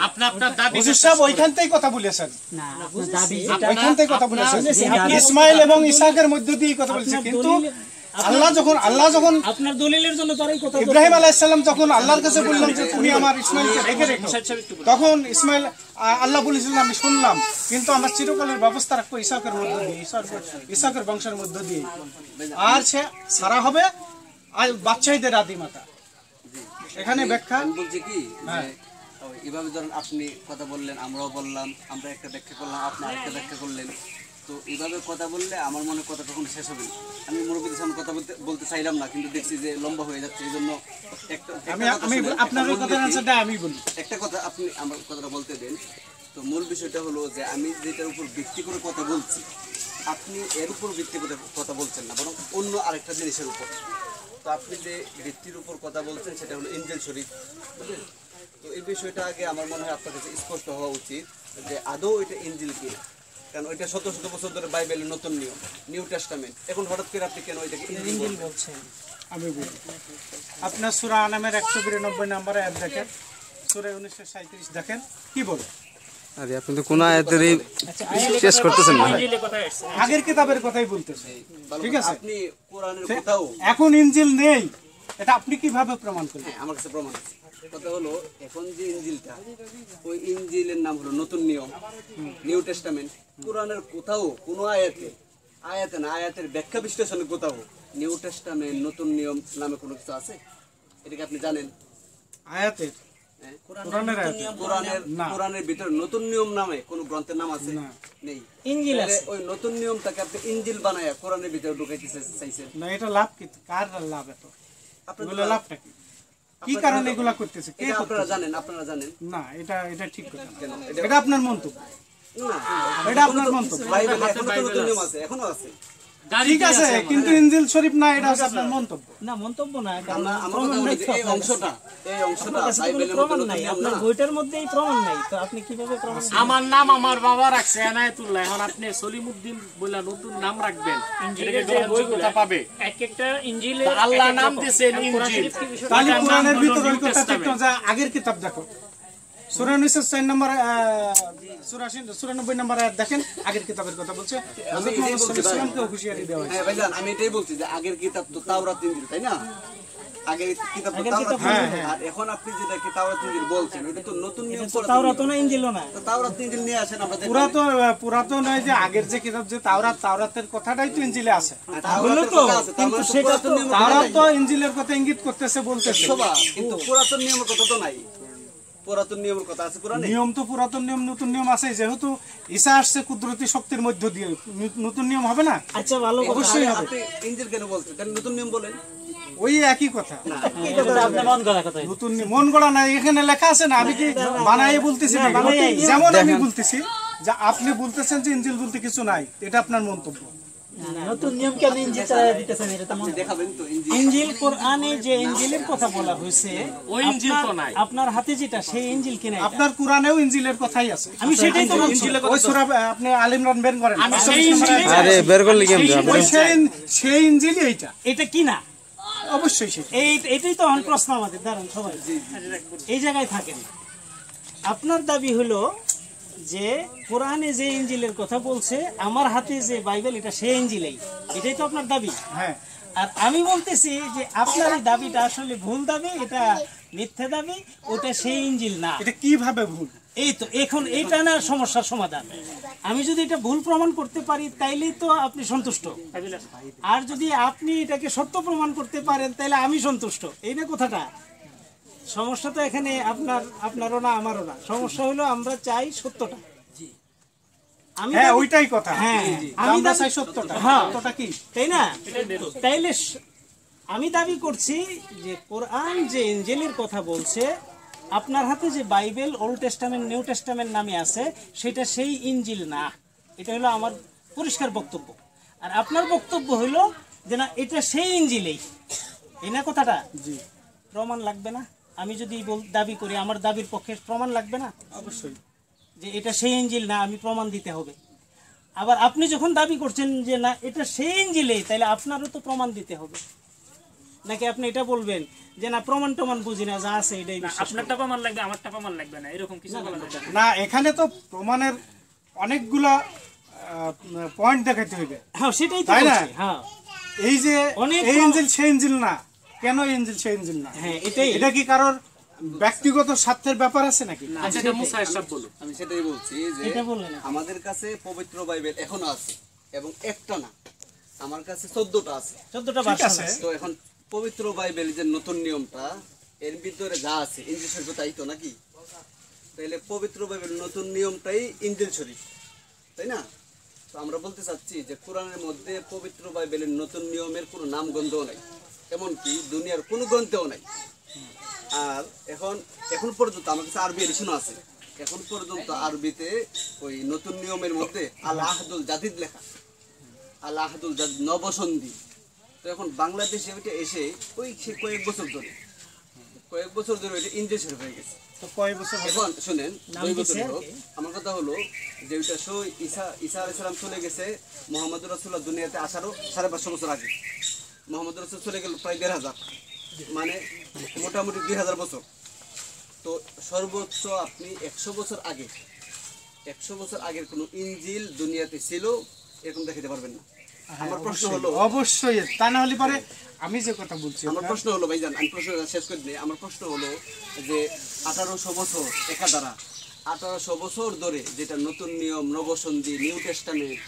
আপনার দাবি হুজুর সাহেব ওইখান থেকেই কথা বলেছেন, না, আপনার দাবি ওইখান থেকে কথা বলেছেন ইসমাইল এবং ইসহাকের মধ্য দিয়ে কথা বলেছেন, কিন্তু আল্লাহ যখন আপনার দলিলের জন্য তারাই কথা ইব্রাহিম আলাইহিস সালাম যখন আল্লাহর কাছে বললেন যে তুমি আমার ইসমাইলকে রেখে রেখো, তখন ইসমাইল আল্লাহ বলেছিলেন আমি শুনলাম, কিন্তু আমার চিরকালের ব্যবস্থা রাখবো ইসহাকের মধ্য দিয়ে, ইসহাকের বংশের মধ্য দিয়ে, আর সে সারা হবে আর বাদশাহীদের আদিমাতা। এখানে ব্যাখ্যা বলছে কি এভাবে ধরেন আপনি কথা বললেন, আমরাও বললাম, আমরা একটা ব্যাখ্যা করলাম, আপনি আরেকটা ব্যাখ্যা করলেন, তো এইভাবে কথা বললে আমার মনে কথা কখনো শেষ হবে না। আমি মুরব্বীদের সামনে কথা বলতে চাইলাম না, কিন্তু দেখছি যে লম্বা হয়ে যাচ্ছে, এই জন্য আমি আপনার কথার আনসারটা আমি বলি। একটা কথা আপনি আমার কথাটা বলতে দেন। তো মূল বিষয়টা হলো যে আমি যেটার উপর ভিত্তি করে কথা বলছি, আপনি এর উপর ভিত্তি করে কথা বলছেন না, বরং অন্য আরেকটা জিনিসের উপর। তো আপনি যে ভিত্তির উপর কথা বলছেন সেটা হলো ইনজিল শরীফ, বুঝলেন? তো এই বিষয়টা আগে আমার মনে হয় আপনার কাছে স্পষ্ট হওয়া উচিত যে আদৌ এটা ইনজিল কি, কারণ ওইটা শত শত বছর ধরে বাইবেলের নতুন নিয়ম, নিউ টেস্টামেন্ট, এখন হঠাৎ করে আপনি কেন ওইটাকে ইনজিল বলছেন? আমি বলি, আপনার সূরা আনামের 192 নম্বরে আয়াত দেখেন, সূরা 1937 দেখেন কি বলে। আরে আপনি তো কোন আয়াতেরই শেষ করতেছেন না, আগের কিতাবের কথাই বলতেছে, ঠিক আছে? আপনি কোরআনের কোথাও এখন ইনজিল নেই, এটা আপনি কিভাবে প্রমাণ করবেন? আমার কাছে প্রমাণ আছে। কথা হলো এখন যে ইনজিলটা, ওই ইনজিলের নাম হলো নতুন নিয়ম, নিউ টেস্টামেন্ট। কোরআনের কোথাও কোনো আয়াতে না, আয়াতের ব্যাখ্যা বিশ্লেষণে কোথাও নিউ টেস্টামেন্ট নতুন নিয়ম নামে কোনো কিছু আছে? এটাকে আপনি জানেন? আয়াতের কোরআনের আয়াতে কোরআনের ভিতরে নতুন নিয়ম নামে কোন গ্রন্থের নাম আছে? নেই। ইনজিল আছে। ওই নতুন নিয়মটাকে আপনি ইনজিল বানায়া কোরআনের ভিতরে ঢুকাইতে চাইছেন না, এটা লাভ কি? কার লাভ? এত এগুলো লাভটা কি? কি কারণে এগুলা করতেছে? কে এটা আপনারা করতেছে? জানেন? আপনারা জানেন না, এটা ঠিক কথা না। কেন? এটা আপনার মন্তব্য। না, এটা আপনার মন্তব্য। বাইবেলে এখনো তো নতুন নিয়ম আছে, এখনো আছে। ঠিক আছে, কিন্তু ইনজিল শরীফ না, এটা হচ্ছে আপনার মন্তব্য। না, মন্তব্য না, এটা আমরা প্রমাণ কথা নাই বলি যে তো এই আপনার অংশটা কাছে কোনো বাইবেলের মধ্যে প্রমাণ নতুন নাই, নিয়ম আপনার না। বইটার মধ্যেই প্রমাণ নাই, তো আপনি কিভাবে প্রমাণ? আমার নাম আমার বাবা রাখছে এনায়েতুল্লাহ, এখন আপনি সলিমউদ্দিন বলে নতুন নাম রাখবেন, এটাকে গ্রহণযোগ্যতা পাবে? এক একটা ইনজিলে আল্লাহ নাম দিয়েছেন ইনজিল, তাহলে এটার নাম কোরআনের হলো ভিতর ওই নিউ কথা ঠিক টেস্টামেন্ট। না, যা আগের কিতাব দেখো, সূরা নিসা 4 নম্বর 94 নম্বর আয়াত দেখেন, আগের কিতাবের কথা বলছে। হযরত মুহাম্মদ সাল্লাল্লাহু আলাইহি ওয়াসাল্লামকে হুঁশিয়ারি দেওয়া হয়েছে। হ্যাঁ ভাইজান, আমি এটাই বলছি যে আগের কিতাব তো তাওরাত ইনজিল, তাই না? আগের কিতাব তো তাওরাত ইনজিল, আর এখন আপনি যেটা কি তাওরাত ইনজিল বলছেন, ওটা তো নতুন নিয়ম। তাওরাত না, ইনজিলও না। তো তাওরাত ইনজিল নিয়ে আসেন আমরা দেখব। পুরাতন নয় যে আগের যে কিতাব যে তাওরাতের কথাটাই তো ইনজিলে আছে। হলো তো, কিন্তু সেটা তো তাওরাত তো ইনজিলের কথা ইঙ্গিত করতেছে, বলতেছে। কিন্তু পুরাতন নিয়মের কথা তো নাই। পুরাতন নিয়মের কথা আছে কোরআনে? নিয়ম তো পুরাতন নিয়ম, নতুন নিয়ম আছে। যেহেতু ঈসা আসছে কুদরতি শক্তির মধ্য দিয়ে, নতুন নিয়ম হবে না? আচ্ছা, ভালো কথা। অবশ্যই হবে। আপনি ইনজিল কেন বলছেন? তাহলে নতুন নিয়ম বলেন। ওই একই কথা। আপনার মন গড়া কথা। নতুন মন গড়া নাই, এখানে লেখা আছে না, আমি কি বানাই বলতেছি না? যেমন আমি বলতেছি যে আপনি বলতেছেন যে ইনজিল বলতে কিছু নাই, এটা আপনার মন্তব্য। নতুন নিয়ম কেন ইনজিল চালায় দিতেছেন? এটা তো দেখাবেন তো ইনজিল। ইনজিল, কোরআনে যে ইনজিলের কথা বলা হয়েছে, ওই ইনজিল তো নাই। আপনার হাতে যেটা, সেই ইনজিল কিনা? আপনার কোরআনেও ইনজিলের কথাই আছে। আমি সেটাই তো বলছি। ওই সূরা আপনি আলে ইমরান বের করেন, আমি সেই ইনজিলই আরে বের করলি কেমন? ওই সেই ইনজিলই এইটা। এটা কি না? অবশ্যই সেটা। এটাই তো এখন প্রশ্ন আমাদের। দাঁড়ান সবাই, এই জায়গায় থাকেন। আপনার দাবি হলো যে কোরআনে যে ইনজিলের কথা বলছে, আমার হাতে যে বাইবেল, এটা সেই ইনজিলেই, এটাই তো আপনার দাবি। হ্যাঁ, আর আমি বলতেছি যে আপনার এই দাবিটা আসলে ভুল দাবি, এটা মিথ্যা দাবি, ওটা সেই ইনজিল না। এটা কিভাবে ভুল? এই তো এখন এইটা না সমস্যার সমাধান। আমি যদি এটা ভুল প্রমাণ করতে পারি, তাইলেই তো আপনি সন্তুষ্ট। আর যদি আপনি এটাকে সত্য প্রমাণ করতে পারেন, তাহলে আমি সন্তুষ্ট। এই না কথাটা? সমস্যা তো এখানে আপনারও না, আমারও না। সমস্যা হলো আমরা চাই সত্যটা। আমি হ্যাঁ, ওইটাই কথা। হ্যাঁ, আমি চাই সত্যটা। হ্যাঁ, সত্যটা কি? তাই না? তাইলে আমি দাবি করছি যে কোরআন যে ইনজিলের কথা বলছে, আপনার হাতে যে Bible old testament new testament নামে আছে, সেটা সেই ইনজিল না। এটা হলো আমার পরিষ্কার বক্তব্য। আর আপনার বক্তব্য হলো যে না, এটা সেই ইনজিলেই। এই না কথাটা? জি। প্রমাণ লাগবে না? আমি যদি দাবি করি, আমার দাবির পক্ষে প্রমাণ লাগবে না? অবশ্যই। যে এটা সেই ইনজিল না, আমি প্রমাণ দিতে হবে। আবার আপনি যখন দাবি করছেন যে না, এটা সেই ইনজিলেই, তাহলে আপনারও তো প্রমাণ দিতে হবে। নাকি আপনি এটা বলবেন যে না, প্রমাণ টমান বুঝি না, যা আছে এটাই বিশ্বাস করি। আপনারটা প্রমাণ লাগবে, আমারটা প্রমাণ লাগবে না, এরকম কিছু বলা যাবে না। না, এখানে তো প্রমাণের অনেকগুলা পয়েন্ট দেখাতে হবে। হ্যাঁ, সেটাই তো তাই না? বলছি। হ্যাঁ, এই যে অনেক এই ইনজিল সেই ইনজিল না, কেন এই ইনজিল সেই ইনজিল না? হ্যাঁ, এটাই। এটা কি কারোর ব্যক্তিগত স্বার্থের ব্যাপার আছে নাকি? আচ্ছা, এটা মুসা সাহেব বলুন। আমি সেটাই বলছি যে এটা বললেন। আমাদের কাছে পবিত্র বাইবেল এখনো আছে, এবং একটা না, আমার কাছে 14টা আছে। 14টা ঠিক ভাষা আছে। আছে। তো এখন পবিত্র বাইবেল যে নতুন নিয়মটা, এর ভিতরে যা আছে ইনজিল শরীফ, তাই তো নাকি? তাহলে পবিত্র বাইবেল নতুন নিয়মটাই ইনজিল শরীফ, তাই না? তো আমরা বলতে চাচ্ছি যে কোরআনের মধ্যে পবিত্র বাইবেলের নতুন নিয়মের কোনো নামগন্ধও নাই, এমনকি দুনিয়ার কোনো গ্রন্থেও নাই। আর এখন পর্যন্ত আমার কাছে আরবি এডিশনও আছে। এখন পর্যন্ত আরবিতে ওই নতুন নিয়মের মধ্যে আল আহদুল জাদিদ লেখা, আল আহদুল জাদিদ, নবসন্ধি। তো এখন বাংলাদেশে ওইটা এসে ওই কয়েক বছর ধরে ওইটা ইনজিল শরীফ হয়ে গেছে। তো কয় বছর হবে? এখন শুনেন, নাম 2 দিছে বছর আর হোক, কি। আমার কথা হলো যে ওইটা ঈসা আলাইহিস সালাম চলে গেছে মুহাম্মদুর রাসূলুল্লাহ দুনিয়াতে আসারও 550 বছর আগে। মুহাম্মদ রাসূল চলে গেল প্রায় 1500, মানে মোটামুটি 2000 বছর। তো সর্বোচ্চ আপনি 100 বছর আগের কোনো ইনজিল দুনিয়াতে ছিল এরকম দেখাতে পারবেন না। আমার প্রশ্ন হলো, অবশ্যই তা না হলে পরে আমি যে কথা বলছি আমার প্রশ্ন হলো ভাইজান, আমি প্রশ্ন শেষ করে দিই। আমার প্রশ্ন হলো যে 1800 বছর একাধারা 1800 বছর ধরে যেটা নতুন নিয়ম, নবসন্ধি, নিউ টেস্টামেন্ট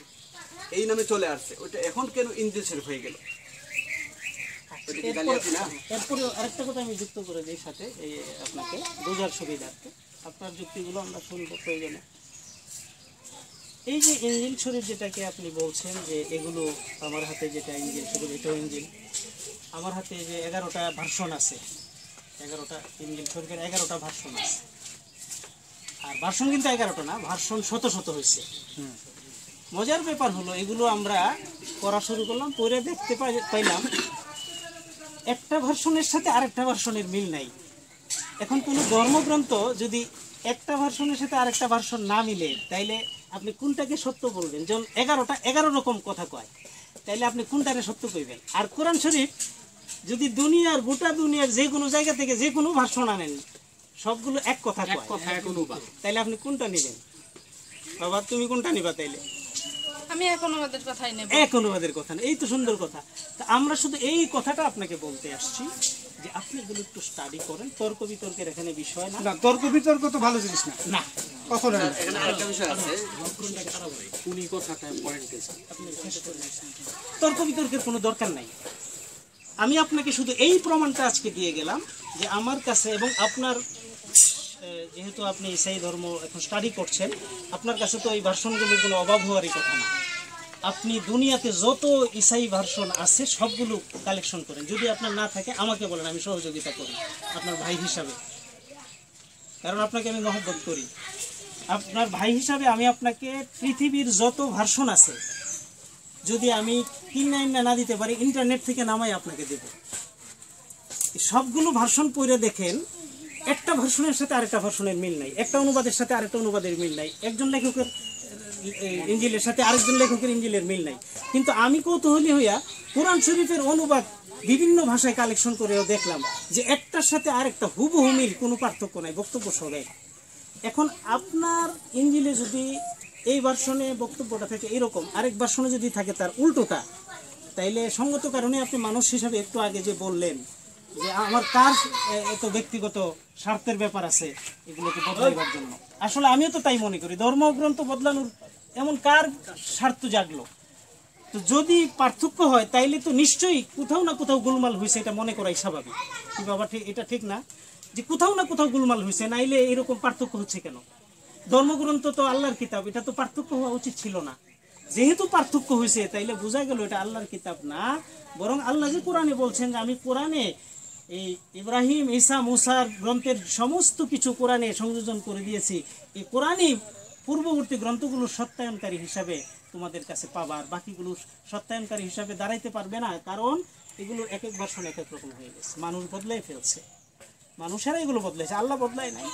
এই নামে চলে আসছে, ওইটা এখন কেন ইনজিল শরীফ হয়ে গেল? ওইটা কি জালিয়াতি না? এরপরে আরেকটা কথা আমি যুক্ত করে দিই সাথে, এই আপনাকে বোঝার সুবিধার্থে। আপনার যুক্তিগুলো আমরা শুনব প্রয়োজনে। এই যে ইনজিল শরীফ যেটাকে আপনি বলছেন যে এগুলো আমার হাতে যেটা ইনজিল শরীফ, এটাও ইনজিল। আমার হাতে যে 11টা ভার্সন আছে, 11টা ইনজিল শরীফের 11টা ভার্সন আছে। আর ভার্সন কিন্তু 11টা না, ভার্সন শত শত হয়েছে। মজার ব্যাপার হলো এগুলো আমরা পড়া শুরু করলাম, পড়ে দেখতে পাইলাম একটা ভার্সনের সাথে আরেকটা ভার্সনের মিল নাই। এখন কোনো ধর্মগ্রন্থ যদি একটা ভার্সনের সাথে আরেকটা ভার্সন না মিলে, তাইলে আপনি কোনটাকে সত্য বলবেন? যেমন 11টা 11 রকম কথা কয়, তাইলে আপনি কোনটাকে সত্য কইবেন? আর কোরআন শরীফ যদি দুনিয়ার গোটা দুনিয়ার যে কোনো জায়গা থেকে যে কোনো ভার্সন আনেন, সবগুলো এক কথা কয়, তাইলে আপনি কোনটা নেবেন? বাবা তুমি কোনটা নিবা? তাইলে আমি এখন আমাদের কথাই নেব। এক অনুবাদের কথা না, এই তো সুন্দর কথা। তা আমরা শুধু এই কথাটা আপনাকে বলতে আসছি যে আপনি এগুলো একটু স্টাডি করেন। তর্ক বিতর্কের এখানে বিষয় না। না, তর্ক বিতর্ক তো ভালো জিনিস না, না কখনো না। এখানে আরেকটা বিষয় আছে, উনি কথাটা পয়েন্টে তর্ক বিতর্কের কোনো দরকার নাই। আমি আপনাকে শুধু এই প্রমাণটা আজকে দিয়ে গেলাম যে আমার কাছে এবং আপনার, যেহেতু আপনি সেই ধর্ম এখন স্টাডি করছেন, আপনার কাছে তো এই ভার্সনগুলোর কোনো অভাব হওয়ারই কথা না। আপনি দুনিয়াতে যত ইসাই ভার্সন আছে সবগুলো কালেকশন করেন। যদি আপনার না থাকে আমাকে বলেন, আমি সহযোগিতা করি আপনার ভাই হিসাবে, কারণ আপনাকে আমি মহব্বত করি। আপনার ভাই হিসাবে আমি আপনাকে পৃথিবীর যত ভার্সন আছে যদি আমি কিনে না দিতে পারি, ইন্টারনেট থেকে নামাই আপনাকে দেব। সবগুলো ভার্সন পড়ে দেখেন, একটা ভার্সনের সাথে আরেকটা ভার্সনের মিল নাই, একটা অনুবাদের সাথে আরেকটা অনুবাদের মিল নাই, একজন লেখকের ইঞ্জিলের সাথে আরেকজন লেখকের ইঞ্জিলের মিল নাই। কিন্তু আমি কৌতূহলী হইয়া কোরআন শরীফের অনুবাদ বিভিন্ন ভাষায় কালেকশন করেও দেখলাম যে একটার সাথে আরেকটা হুবহু মিল, কোনো পার্থক্য নাই, বক্তব্য সবাই। এখন আপনার ইঞ্জিলে যদি এই ভার্সনে বক্তব্যটা থাকে এরকম, আরেক ভার্সনে যদি থাকে তার উল্টোটা, তাইলে সঙ্গত কারণে আপনি মানুষ হিসাবে একটু আগে যে বললেন যে আমার কার এত ব্যক্তিগত স্বার্থের ব্যাপার আছে এগুলোকে বদলাইবার জন্য, আসলে আমিও তো তাই মনে করি। ধর্মগ্রন্থ বদলানোর এমন কার স্বার্থ জাগলো? তো যদি পার্থক্য হয় তাইলে তো নিশ্চয়ই কোথাও না কোথাও গোলমাল হয়েছে, এটা মনে করাই স্বাভাবিক। কি বাবা ঠিক, এটা ঠিক না যে কোথাও না কোথাও গোলমাল হয়েছে? নাইলে এরকম পার্থক্য হচ্ছে কেন? ধর্মগ্রন্থ তো আল্লাহর কিতাব, এটা তো পার্থক্য হওয়া উচিত ছিল না। যেহেতু পার্থক্য হয়েছে তাইলে বোঝা গেল এটা আল্লাহর কিতাব না, বরং আল্লাহ যে কোরআনে বলছেন যে আমি কোরআনে এই ইব্রাহিম, ঈসা, মুসার গ্রন্থের সমস্ত কিছু কোরআনে সংযোজন করে দিয়েছি, এই কোরআনই পূর্ববর্তী গ্রন্থগুলোর সত্যায়নকারী হিসাবে তোমাদের কাছে পাবার, বাকিগুলোর সত্যায়নকারী হিসাবে দাঁড়াইতে পারবে না, কারণ এগুলো এক এক ভার্সন এক এক রকম হয়ে গেছে। মানুষ বদলাই ফেলছে, মানুষেরা এগুলো বদলাইছে, আল্লাহ বদলায় নাই।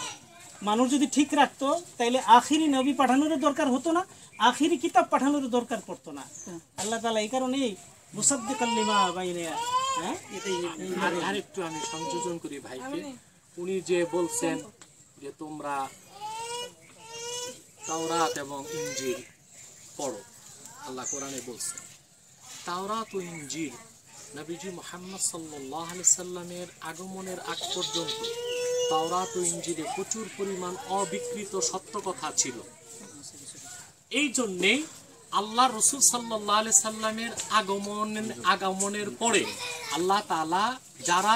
মানুষ যদি ঠিক রাখতো তাইলে আখিরি নবী পাঠানোর দরকার হতো না, আখিরি কিতাব পাঠানোর দরকার পড়তো না। আল্লাহ তাআলা এই কারণেই মুসাদ্দিকাল লিমা বাইনা, হ্যাঁ, আর একটু আমি সংযোজন করি ভাইকে। উনি যে বলছেন যে তোমরা তাওরাত এবং ইনজিল পড়ো, আল্লাহ কোরআনে বলছেন তাওরাত ও ইনজিল নবীজি মুহাম্মদ সাল্লাল্লাহু আলাইহি সাল্লামের আগমনের আগ পর্যন্ত তাওরাত ও ইনজিলে প্রচুর পরিমাণ অবিকৃত সত্য কথা ছিল। এই জন্যে আল্লাহ রসুল সাল্লাল্লাহু আলাইহি সাল্লামের আগমনের পরে আল্লাহ তাআলা যারা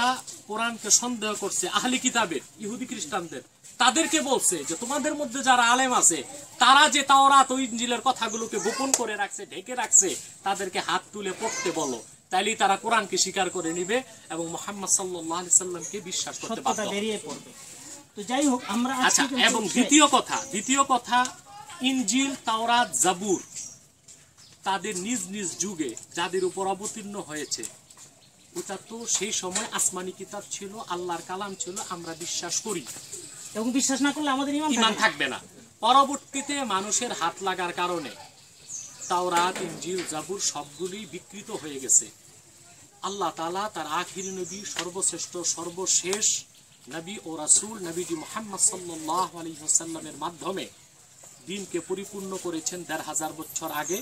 কোরআনকে সন্দেহ করছে, আহলি কিতাবের ইহুদি খ্রিস্টানদের, তাদেরকে বলছে যে তোমাদের মধ্যে যারা আলেম আছে তারা যে তাওরাত ও ইনজিলের কথাগুলোকে গোপন করে রাখছে, ঢেকে রাখছে, তাদেরকে হাত তুলে পড়তে বলো, তাইলেই তারা কোরআনকে স্বীকার করে নিবে এবং মুহাম্মদ সাল্লাল্লাহু আলাইহি সাল্লামকে বিশ্বাস করতে বাধ্য বেরিয়ে পড়বে। তো যাই হোক, আমরা আচ্ছা, এবং দ্বিতীয় কথা ইনজিল, তাওরাত, জাবুর তাদের নিজ নিজ যুগে যাদের উপর অবতীর্ণ হয়েছে, ওটা তো সেই সময় আসমানি কিতাব ছিল, আল্লাহর কালাম ছিল, আমরা বিশ্বাস করি এবং বিশ্বাস না করলে আমাদের ঈমান থাকবে না। পরবর্তীতে মানুষের হাত লাগার কারণে তাওরাত, ইনজিল, জাবুর সবগুলি বিকৃত হয়ে গেছে। আল্লাহ তাআলা তার আখিরি নবী, সর্বশ্রেষ্ঠ সর্বশেষ নবী ও রাসূল নবীজি মুহাম্মদ সাল্লাল্লাহু আলাইহি ওয়াসাল্লামের মাধ্যমে দিনকে পরিপূর্ণ করেছেন ১৫০০ বছর আগে।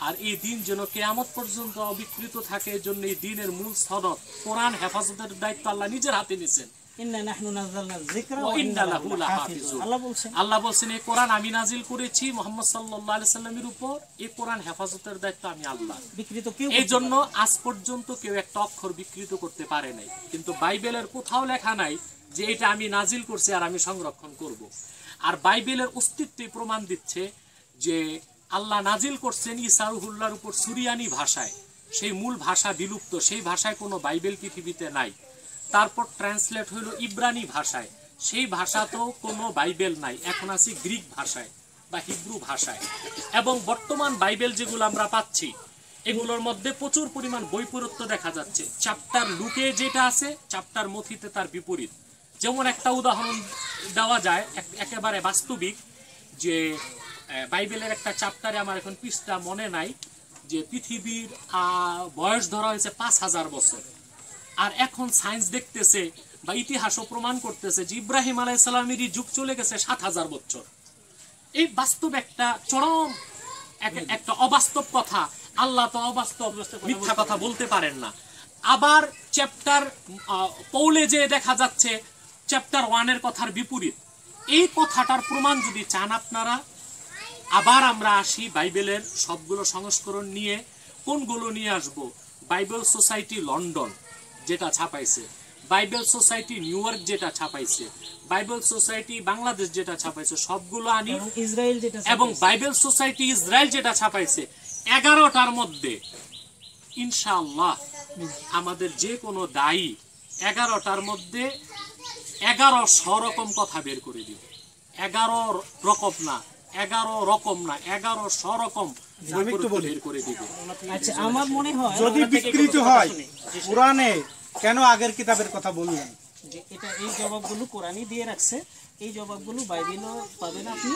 আর এই দিন যেন কিয়ামত পর্যন্ত অবিকৃত থাকে, এই জন্য এই দিনের মূল সনদ কোরআন হেফাজতের দায়িত্ব আল্লাহ নিজের হাতে নিয়েছেন। আল্লাহ বলছেন এই কোরআন আমি নাজিল করেছি মুহাম্মদ সাল্লাল্লাহু আলাইহি সাল্লামের উপর, এই কোরআন হেফাজতের দায়িত্ব আমি আল্লাহ। এই জন্য আজ পর্যন্ত কেউ একটা অক্ষর বিকৃত করতে পারে নাই। কিন্তু বাইবেলের কোথাও লেখা নাই যে এটা আমি নাজিল করছি আর আমি সংরক্ষণ করব। আর বাইবেলের অস্তিত্বে প্রমাণ দিচ্ছে যে আল্লাহ নাজিল করছেন ঈসা রুহুল্লাহর উপর সুরিয়ানি ভাষায়, সেই মূল ভাষা বিলুপ্ত, সেই ভাষায় কোনো বাইবেল পৃথিবীতে নাই। তারপর ট্রান্সলেট হইল ইব্রানি ভাষায়, সেই ভাষাতেও কোনো বাইবেল নাই, এখন আছে গ্রিক ভাষায় বা হিব্রু ভাষায়। এবং বর্তমান বাইবেল যেগুলো আমরা পাচ্ছি এগুলোর মধ্যে প্রচুর পরিমাণ বৈপরীত্য দেখা যাচ্ছে। চ্যাপ্টার লুকে যেটা আছে চ্যাপ্টার মথিতে তার বিপরীত। যেমন একটা উদাহরণ দেওয়া যায় একেবারে বাস্তবিক, যে বাইবেলের একটা চ্যাপ্টারে, আমার এখন পৃষ্ঠা মনে নাই, যে পৃথিবীর বয়স ধরা হয়েছে 5000 বছর, আর এখন সায়েন্স দেখতেছে বা ইতিহাসও প্রমাণ করতেছে যে ইব্রাহিম আলাইহিস সালামেরই যুগ চলে গেছে 7000 বছর। এই বাস্তব একটা চরম একটা অবাস্তব কথা। আল্লাহ তো অবাস্তব মিথ্যা কথা বলতে পারেন না। আবার চ্যাপ্টার পৌলে যে দেখা যাচ্ছে চ্যাপ্টার 1 এর কথার বিপরীত। এই কথাটার প্রমাণ যদি চান আপনারা, আবার আমরা আসি বাইবেলের সবগুলো সংস্করণ নিয়ে। কোনগুলো নিয়ে আসব? বাইবেল সোসাইটি লন্ডন যেটা ছাপাইছে, বাইবেল সোসাইটি নিউ ইয়র্ক যেটা ছাপাইছে, বাইবেল সোসাইটি বাংলাদেশ যেটা ছাপাইছে, সবগুলো আনি। এবং বাইবেল সোসাইটি ইসরায়েল যেটা ছাপাইছে, 11টার মধ্যে ইনশাআল্লাহ আমাদের যে কোনো দায়ী 11টার মধ্যে 1100 রকম কথা বের করে দিবে। 11 রকম না, 1100 রকম বের করে দিবে। আচ্ছা, আমার মনে হয় যদি বিকৃত হয় কোরআনে, কেন আগের কিতাবের কথা বললেন? যে এটা এই জবাবগুলো কোরআনই দিয়ে রাখছে, এই জবাবগুলো বাইবেলও পাবেন আপনি।